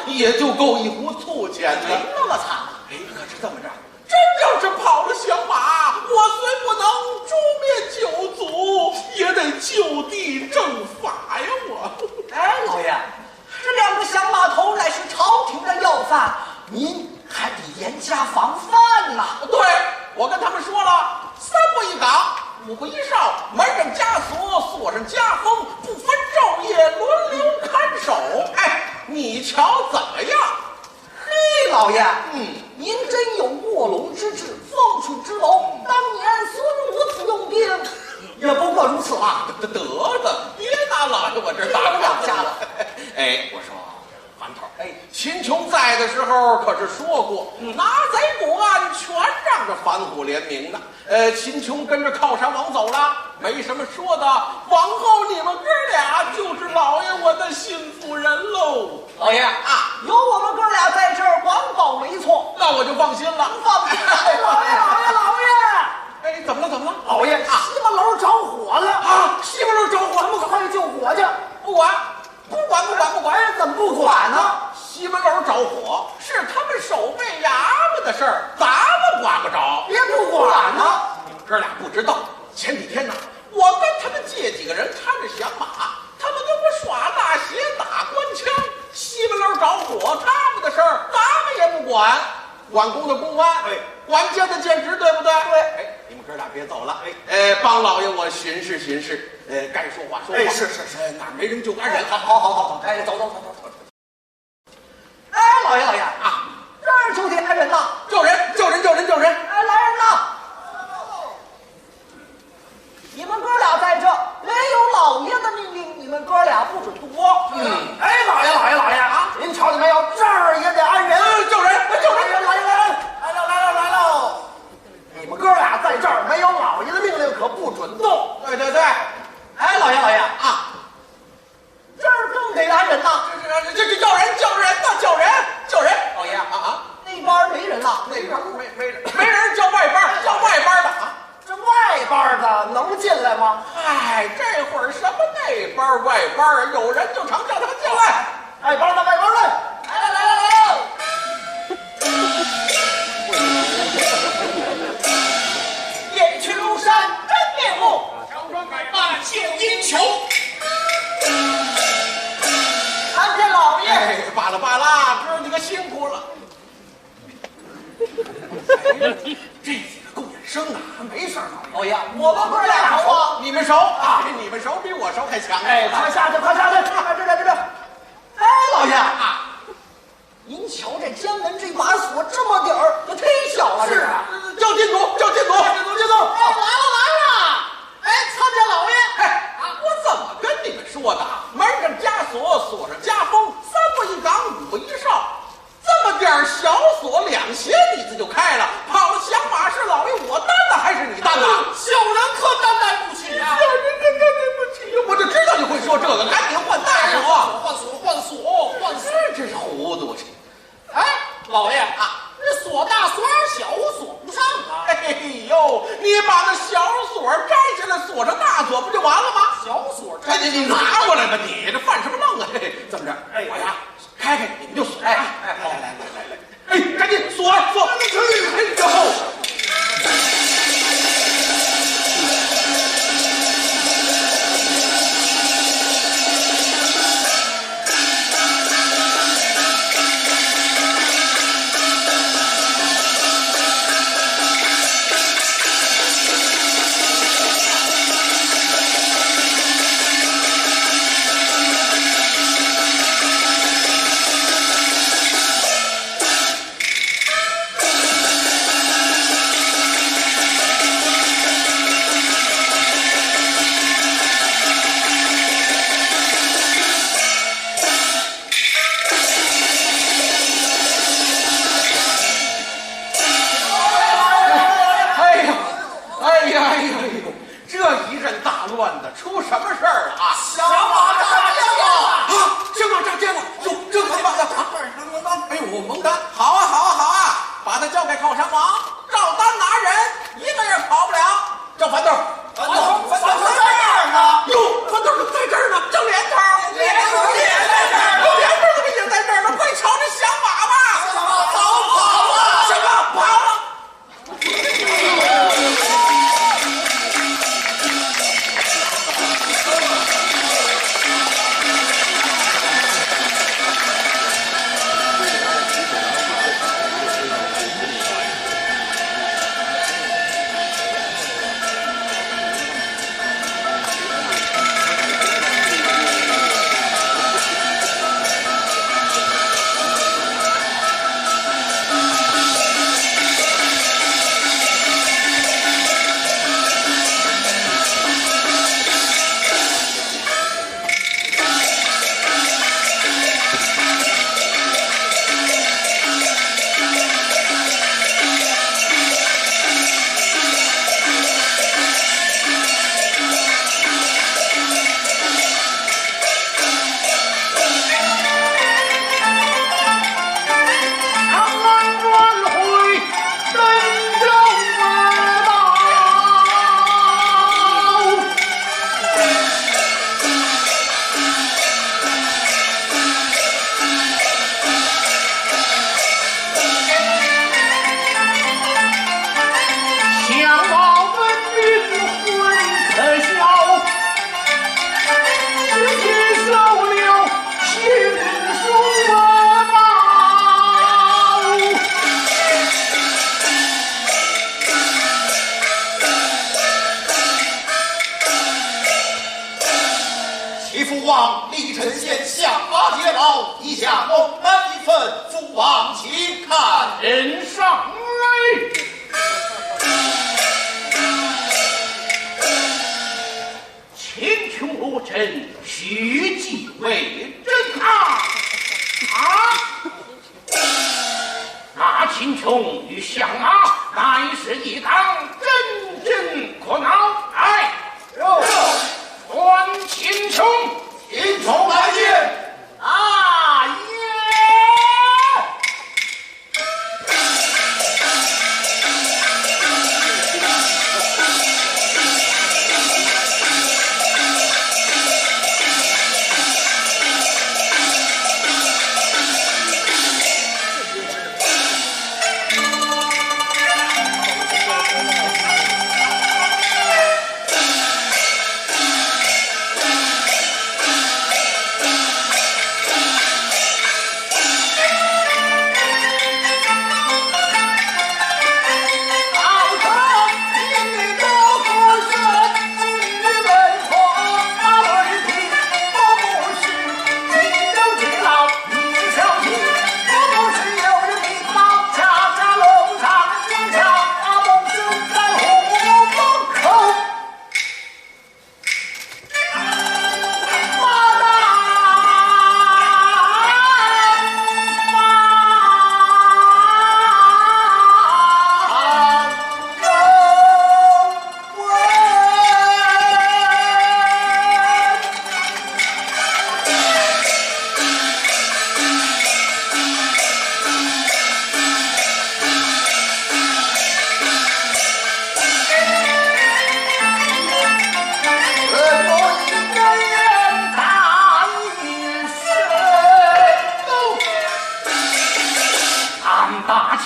也就够一壶醋钱的。没那么惨。哎，可是这么着，真要是跑了响马，我虽不能诛灭九族，也得就地正法呀！我。哎，老爷，这两个响马头乃是朝廷的要犯，您还得严加防范呐。对，我跟他们说了，3步一岗，5步一哨，门上枷锁，锁上枷封，不分昼夜，轮流看守。哎，你瞧怎么样？嘿，老爷，您真有卧龙之志，凤雏之谋。当年孙武此用兵，也不过如此吧。得了，别拿老爷我这打架家了。哎，我说馒头，哎，秦琼在的时候可是说过，拿贼捕案全仗着反虎联名呢。秦琼跟着靠山王走了，没什么说的。往后你们哥俩就是老爷我的心腹人喽。老爷啊，有我们哥俩在这儿管保没错，那我就放心了。放心。老爷，哎，怎么了？老爷，西门楼着火了啊！西门楼着火，咱们快救火去。不管。哎，怎么不管呢？西门楼着火是他们守备衙门的事儿，咱们管不着。别不管呢。你们哥俩不知道，前几天呢，我跟他们借几个人看着响马，他们跟我耍大鞋打官腔。西门楼着火，他们的事儿咱们也不管，管公的公安，管监的监职，对不对？对。哎，你们哥俩别走了，帮老爷我巡视，该说话说话。哎，是，哪没人就赶人。好，哎，走。哎，老爷啊，这儿就得来人呐！救人！哎，来人呐！你们哥俩在这，没有老爷的命令，你们哥俩不准多。哎，老爷啊，您瞧见没有？这儿也得安人。救人！来喽！你们哥俩在这儿，没有老爷的命令，可不准动。对。哎，老爷啊，这儿更得安人呐！这叫人！老爷那边没人了，那边没人，叫外班的啊。这外班的能进来吗？哎，这会儿什么内班外班，有人就成，叫他们进来。外班的，来！燕去庐山真面目，乔装改扮现英雄。参见老爷。哎，罢了，哥几个辛苦了。这几个够眼生啊，没事儿。老爷，我们哥俩熟啊。你们熟啊？你们熟比我熟还强。哎，快下去！这。哎，老爷啊，您瞧这监门这把锁这么点儿，可忒小了。是啊，叫进组。哎，来了！哎，参见老爷。哎，我怎么跟你们说的？门上枷锁，锁上枷封，3步一岗，5步一哨，这么点小锁，2鞋底子就开了。跑了响马是老爷我担的，还是你担的？小人可担待不起啊！小人可担待不起，我就知道你会说这个，赶紧换大锁。换锁！真是糊涂去。哎，老爷啊，这锁大锁小，锁不上啊！哎呦，你把那小锁摘下来，锁上大锁不就完了吗？小锁哎，你拿过来吧，你这犯什么愣啊？这么着，我呀，开你们就锁。来，哎，赶紧锁！哎呦！同与相马，乃是一当真正可恼。来，关秦琼，秦琼来见。啊耶！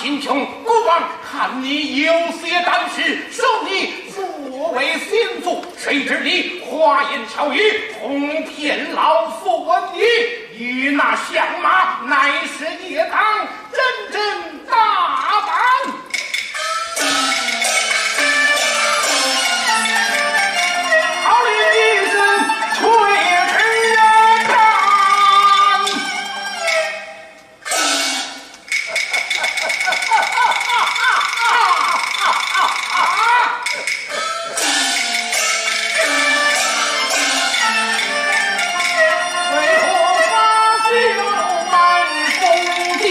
秦琼，孤王看你有些胆识，收你作为心腹，谁知你花言巧语，哄骗老夫你，与那相马乃是夜当真正大胆。好令一声退之人战。为何发秀满宫殿？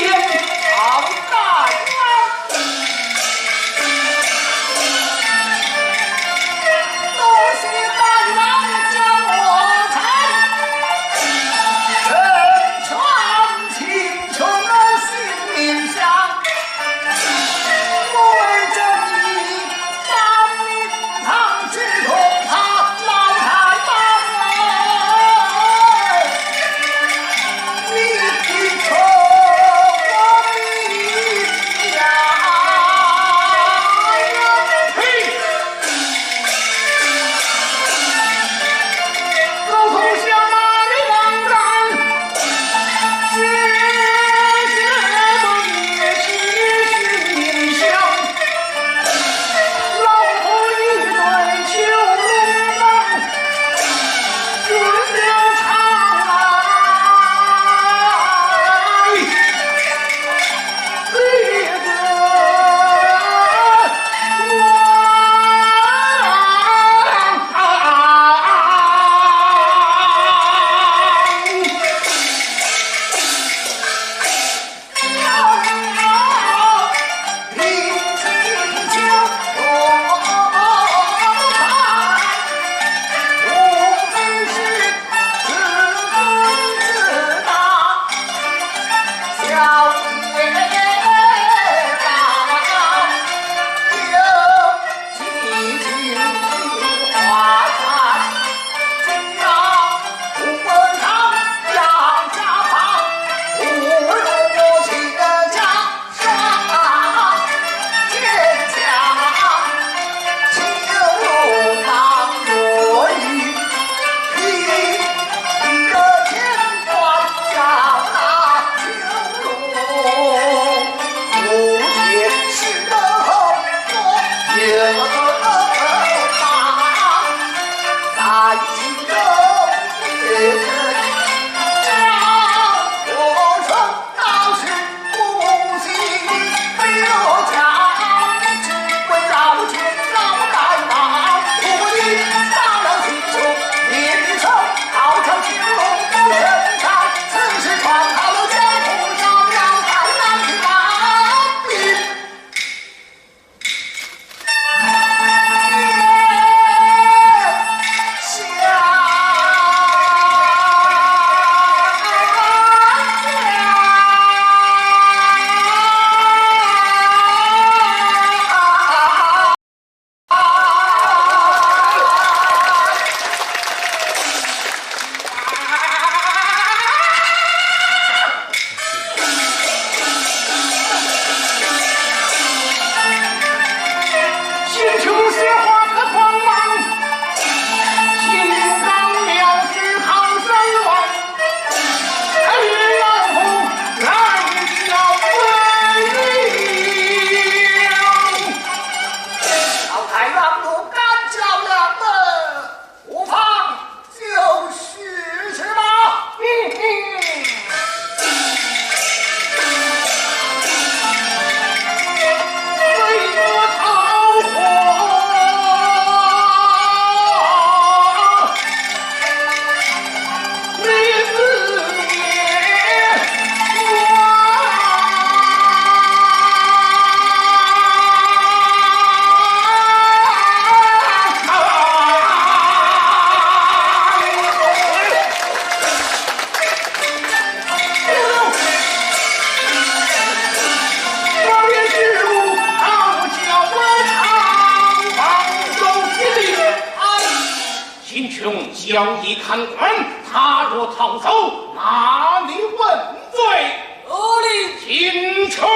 交易看官，他若逃走，哪里问罪？何令秦琼。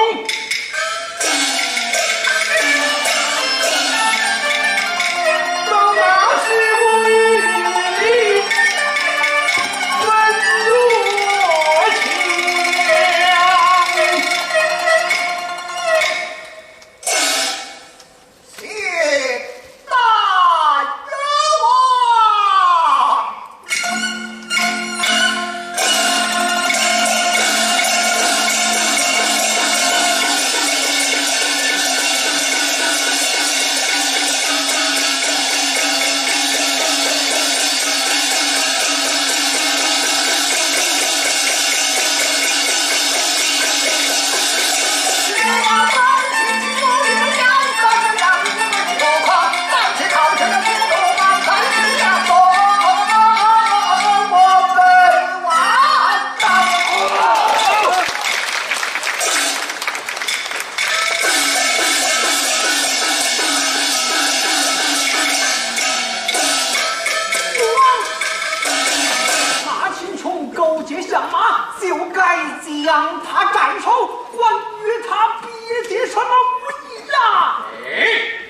将他斩首，关于他别解什么无益呀？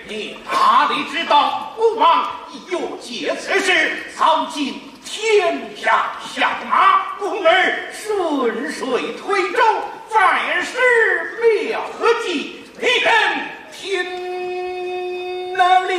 你哪里知道孤王又借此事扫尽天下相马，故而顺水推舟，再施妙计，你跟天理。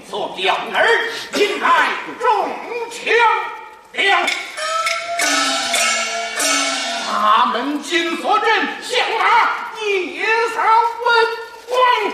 做表儿，引来众强梁。他们今所镇相马，夜扫文王。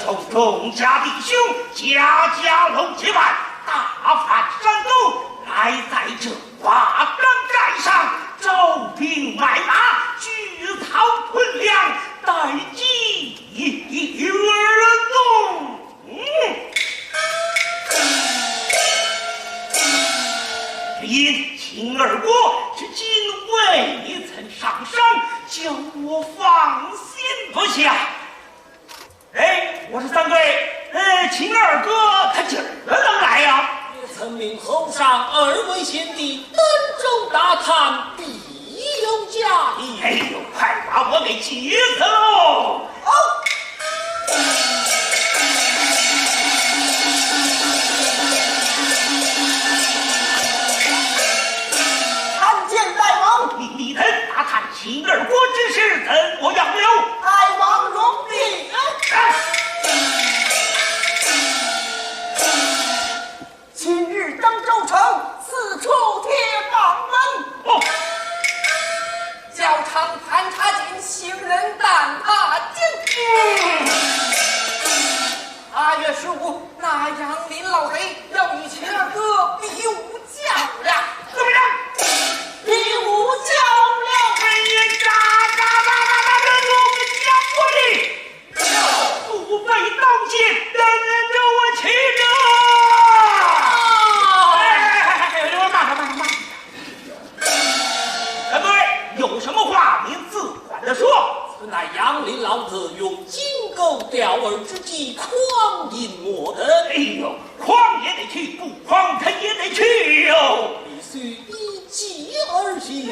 从众家弟兄家家楼结伴，大返山东，来在这华冈寨上招兵买马，聚草屯粮，待机而动。因秦二国至今未曾上山，叫我放心不下。我说三贵，秦二哥他今儿个能来呀？曾命后上2位贤弟登州大探，必有佳意。快把我给急死喽！参见大王。你等大探秦二国之事，怎么样了？大王容禀。今日登州城，四处贴榜文。教场盘查进行人蛋挞经。8月15，那杨林老贼要与秦二哥比武较量。怎么样？比武较量。不被刀剑，等着我去慢对，有什么话您自管的说。此乃杨林老子用金钩钓饵之计，诓引我等。诓也得去，不诓他也得去哟。必须依计而行。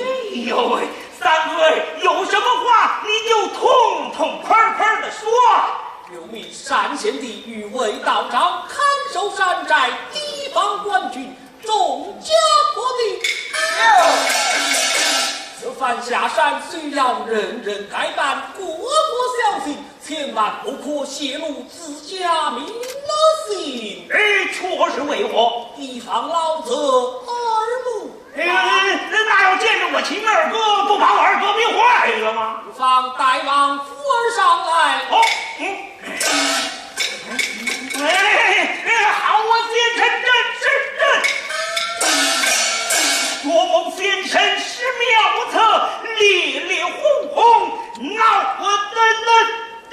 三位有什么话你就痛痛快快的说。有命单贤弟御卫道长看守山寨，提防官军，众家国民。此番下山虽要人人该办，国国小心，千万不可泄露自家民的心。确实为何？提防老子耳目。那要见着我秦二哥，不把我二哥憋坏了吗？不妨大王扶儿上来。好啊，先生真多蒙先生施妙策，烈烈轰轰，闹我的正。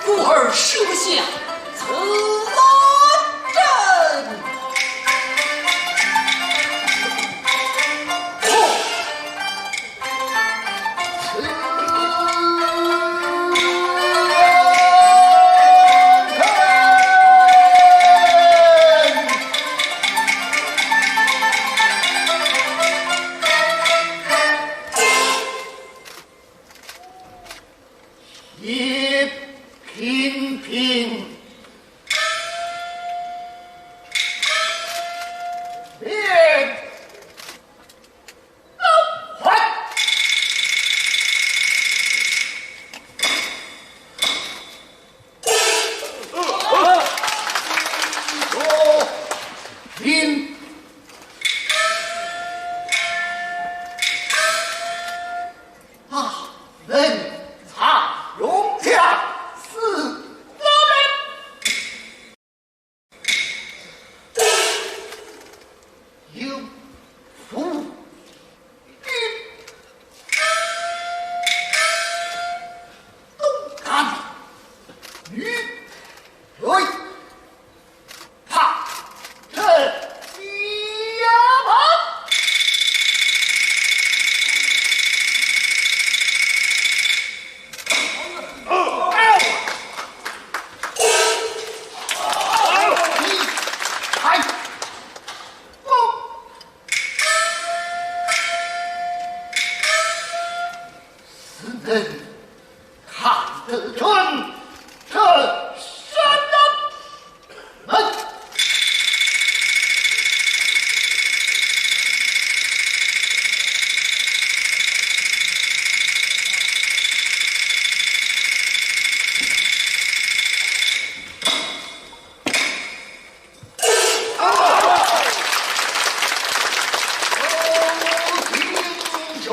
故而设下此阵。一平平，别还。我平啊，人才荣家四哥们，有福于东干与瑞怕这西旁。人看得准这山门。英雄。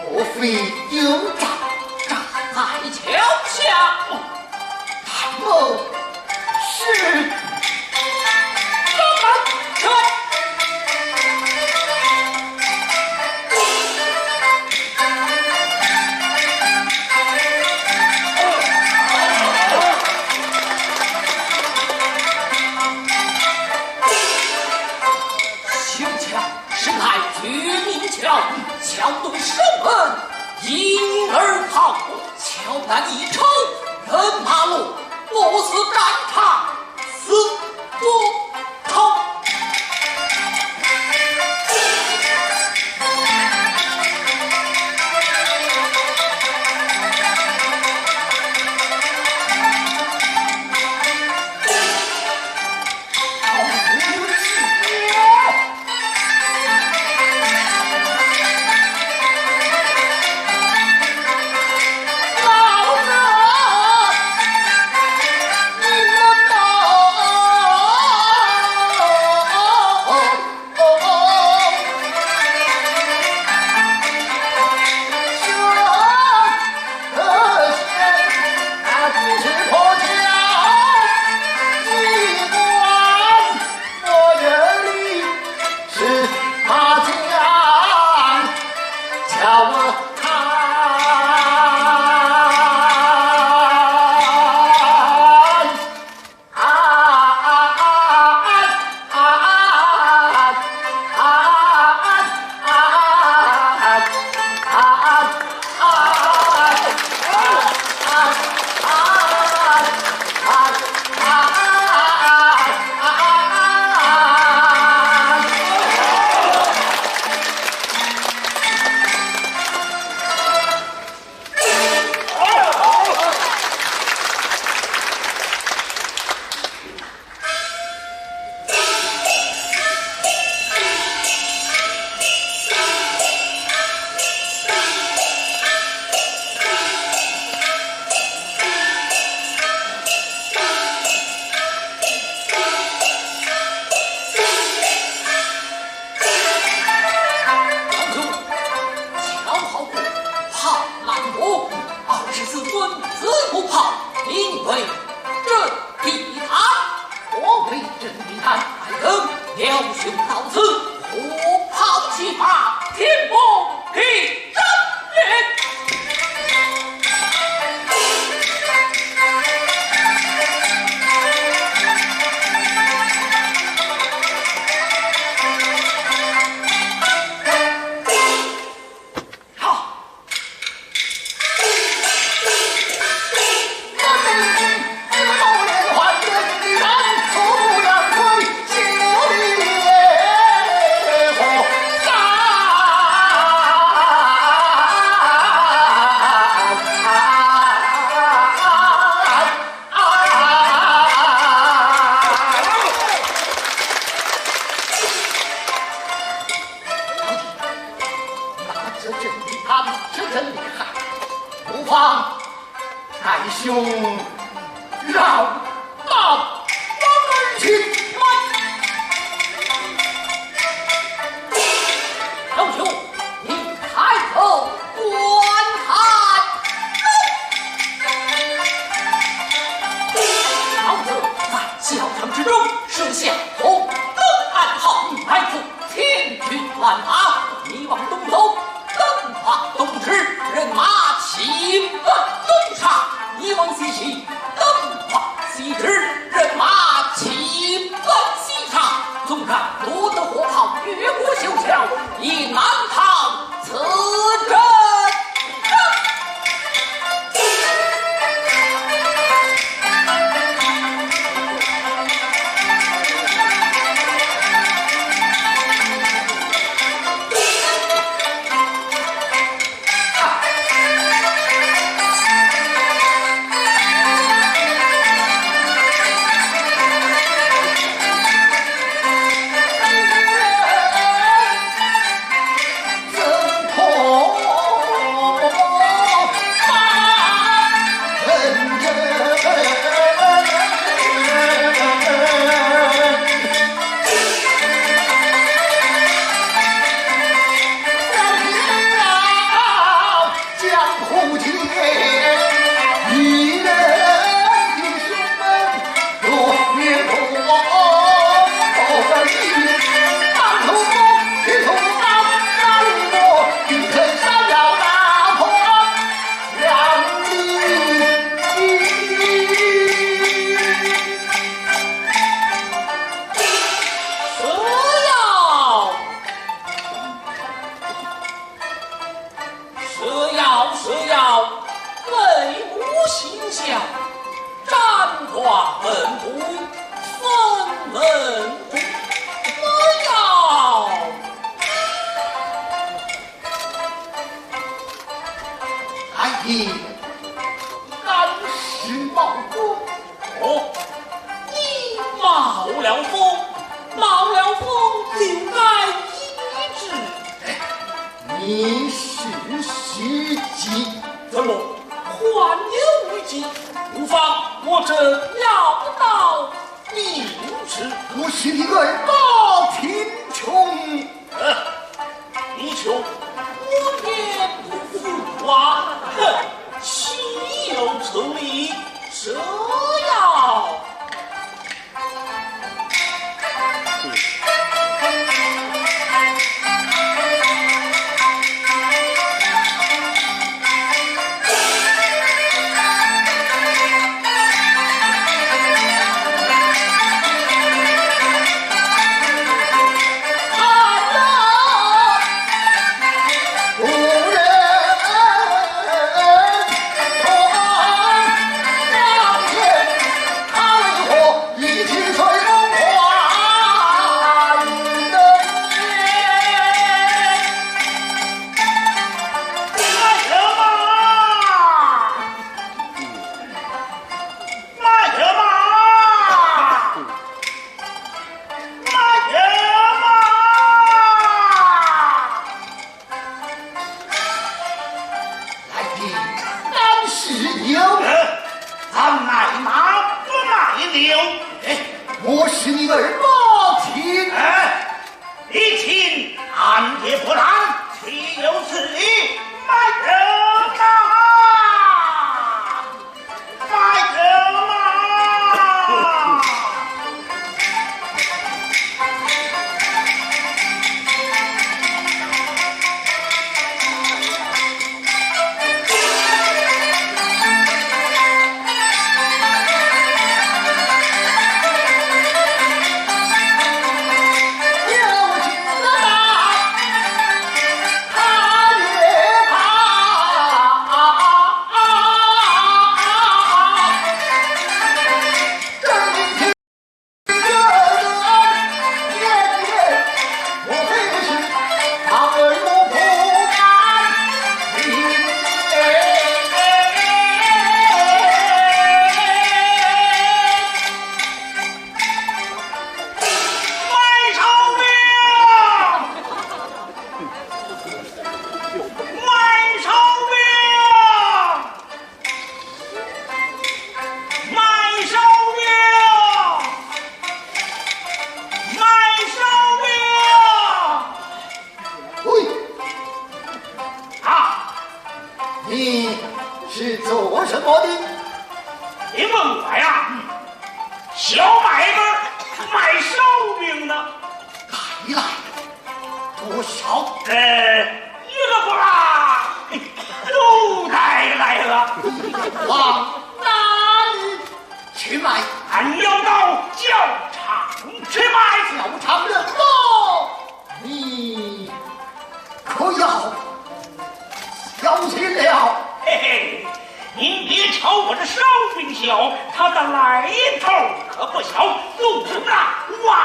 莫非有诈？站在桥下，他们是修桥是乃绝命桥，桥东守门，因而跑，桥南一抽，人马路，不似战场，死不逃。老真比他们是真厉害，不妨该兄让道而去。老兄，你抬头观看，老子在教场之中设下红灯暗号，埋伏天军万马。你往东走，灯花东驰，人马齐奔东上；你往西起，灯花西驰，人马齐奔西上。纵然夺得火炮，越过修桥，亦难逃此阵。你是虚计，怎么患有余计？无妨，我正要到明智。我是你儿报贫穷，贫穷，我也不服啊！哼，岂有此理！这样。我是你儿报亲，你亲俺也不然，岂有此理！卖人马，卖人马！你是做什么的？你问我呀，小买卖卖烧饼的，带来多少？一个不落，都带来了。往哪里去买？俺要到教场去买。教场人多，你可要钱了？嘿嘿，您别瞧我这烧饼小，它的来头可不小。路上万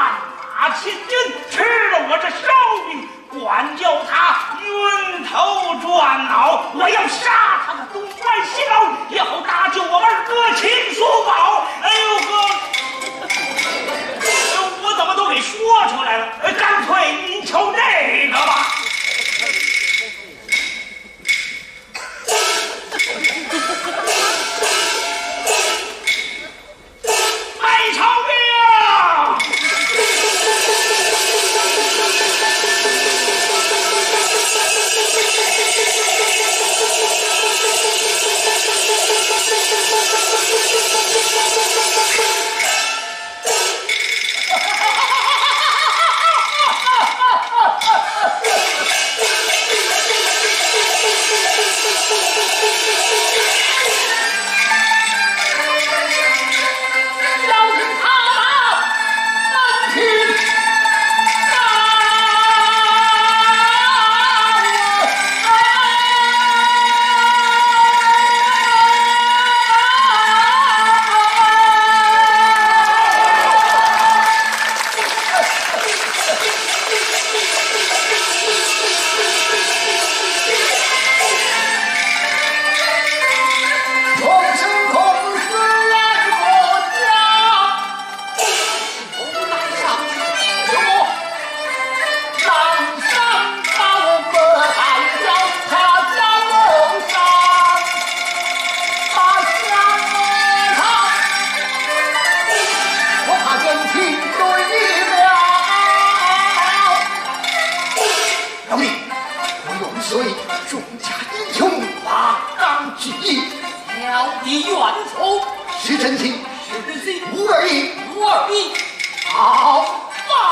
马千军，吃了我这烧饼，管教他晕头转脑。我要杀他个东关西牢，也好搭救我二哥秦叔宝。哎呦呵！我怎么都给说出来了？干脆您瞧这个吧。卖炒饼。是真心，是真心，无二意，无二意。好，好。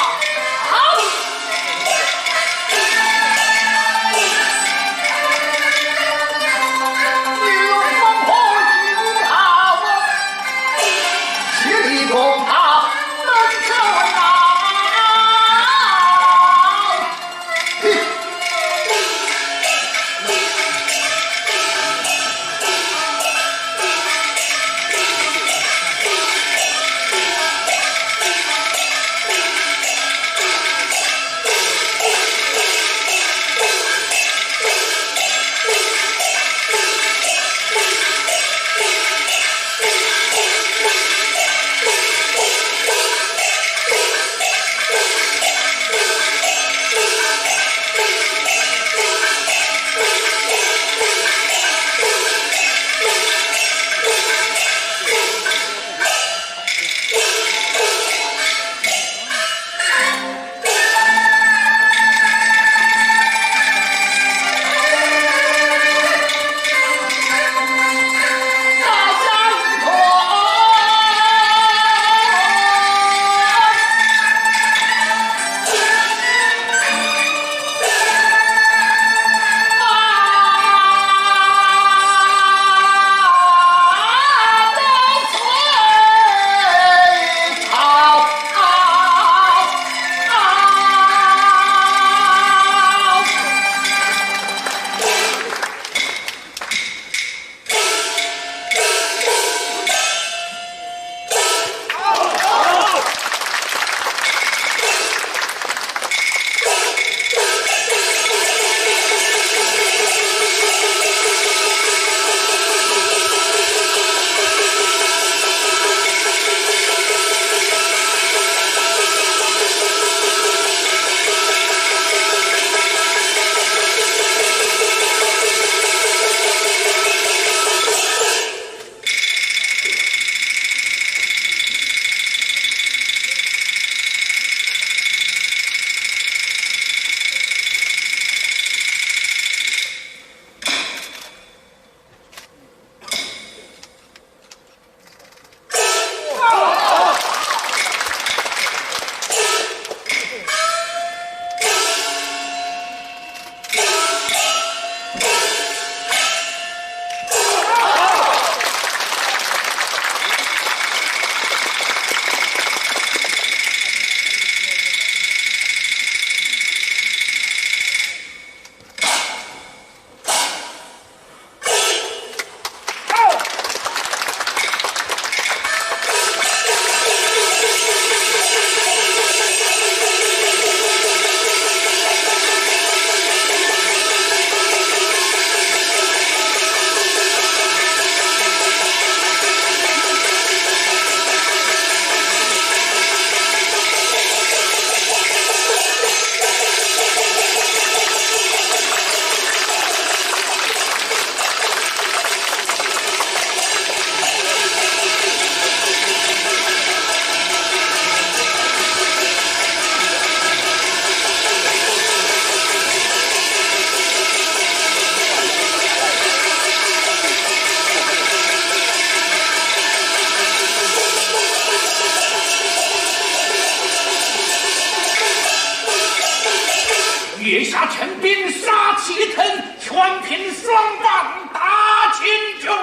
品双棒打秦琼，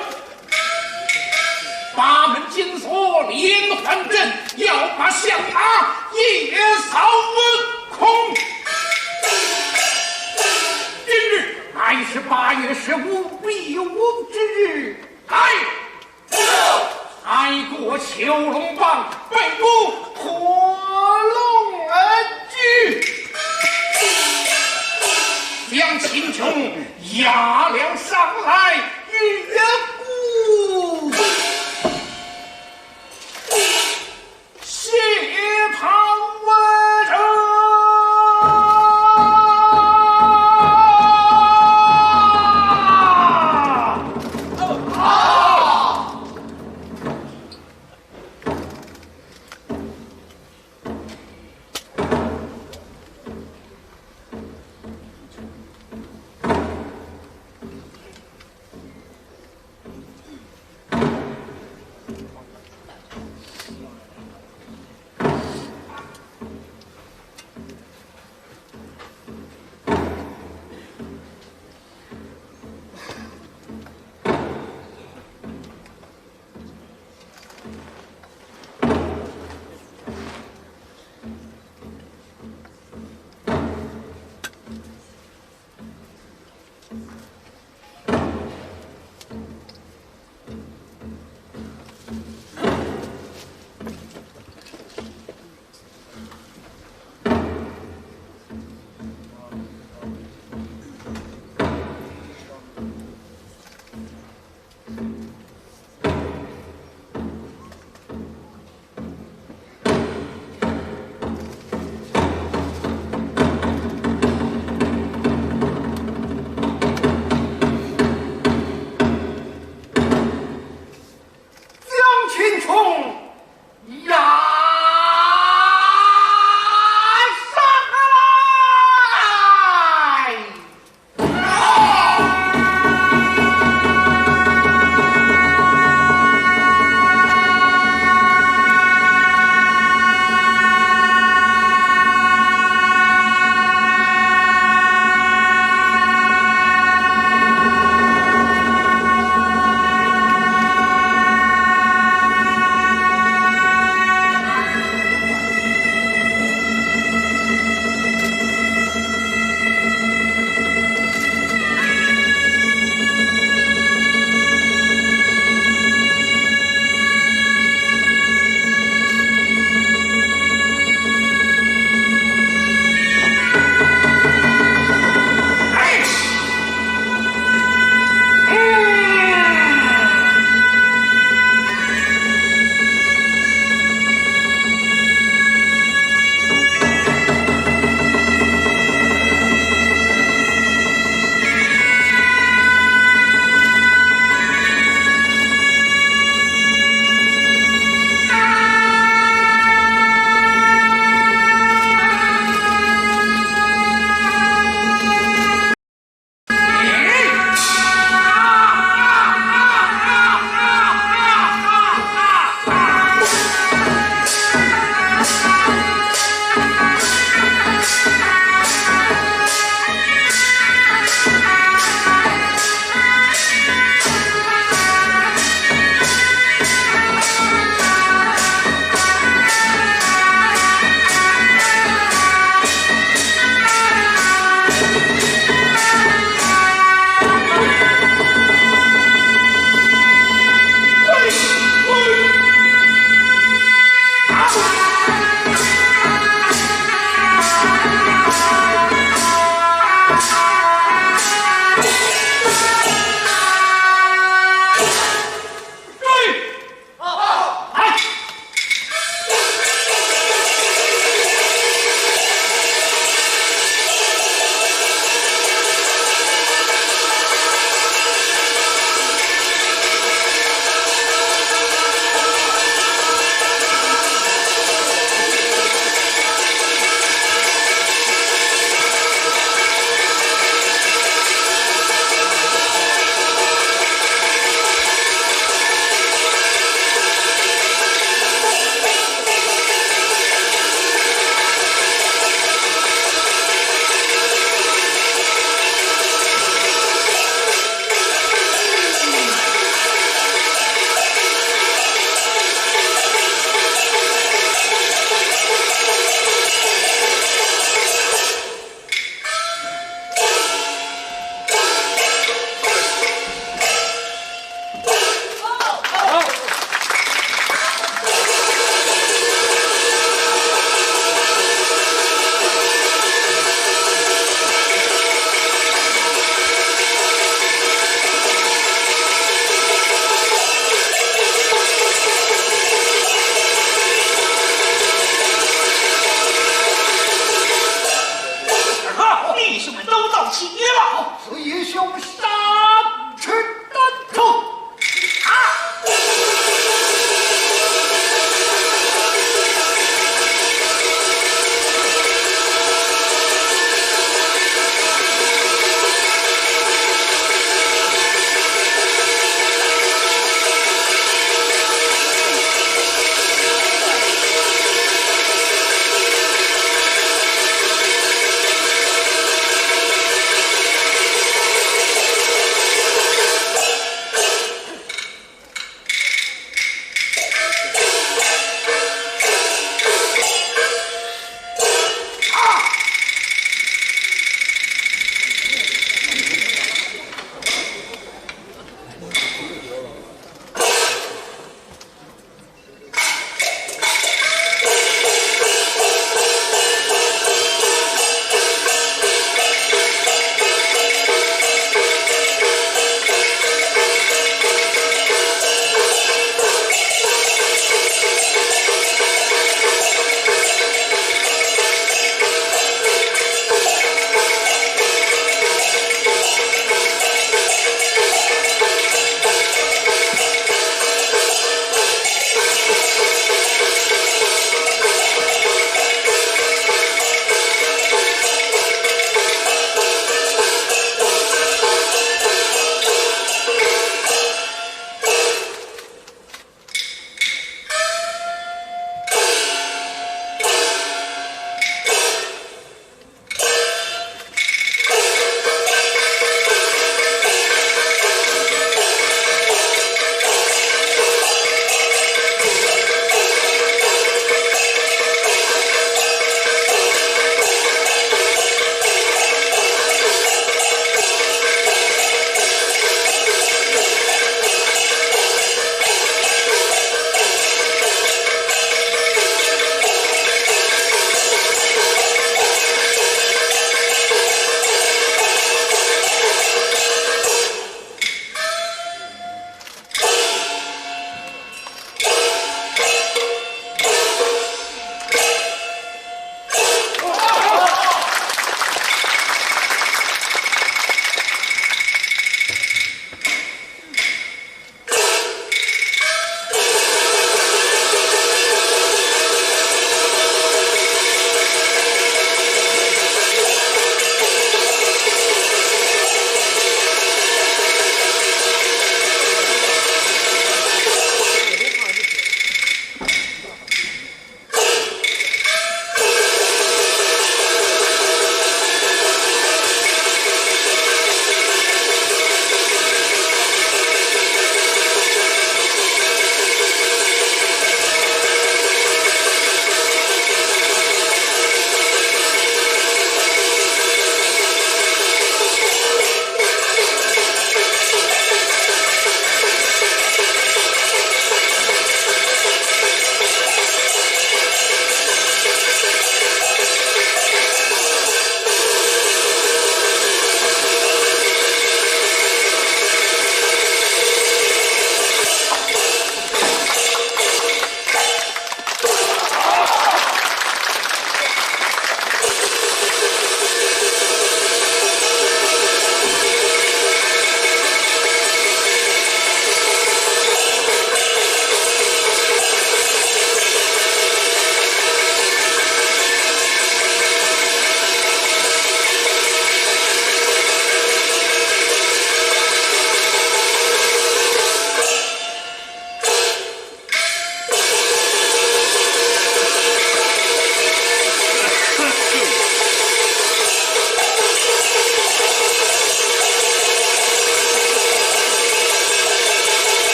八门紧锁连环阵，要把相马夜扫空。今日乃是8月15比武之日，挨过囚龙棒，背部火龙而居，将秦琼押了上来，与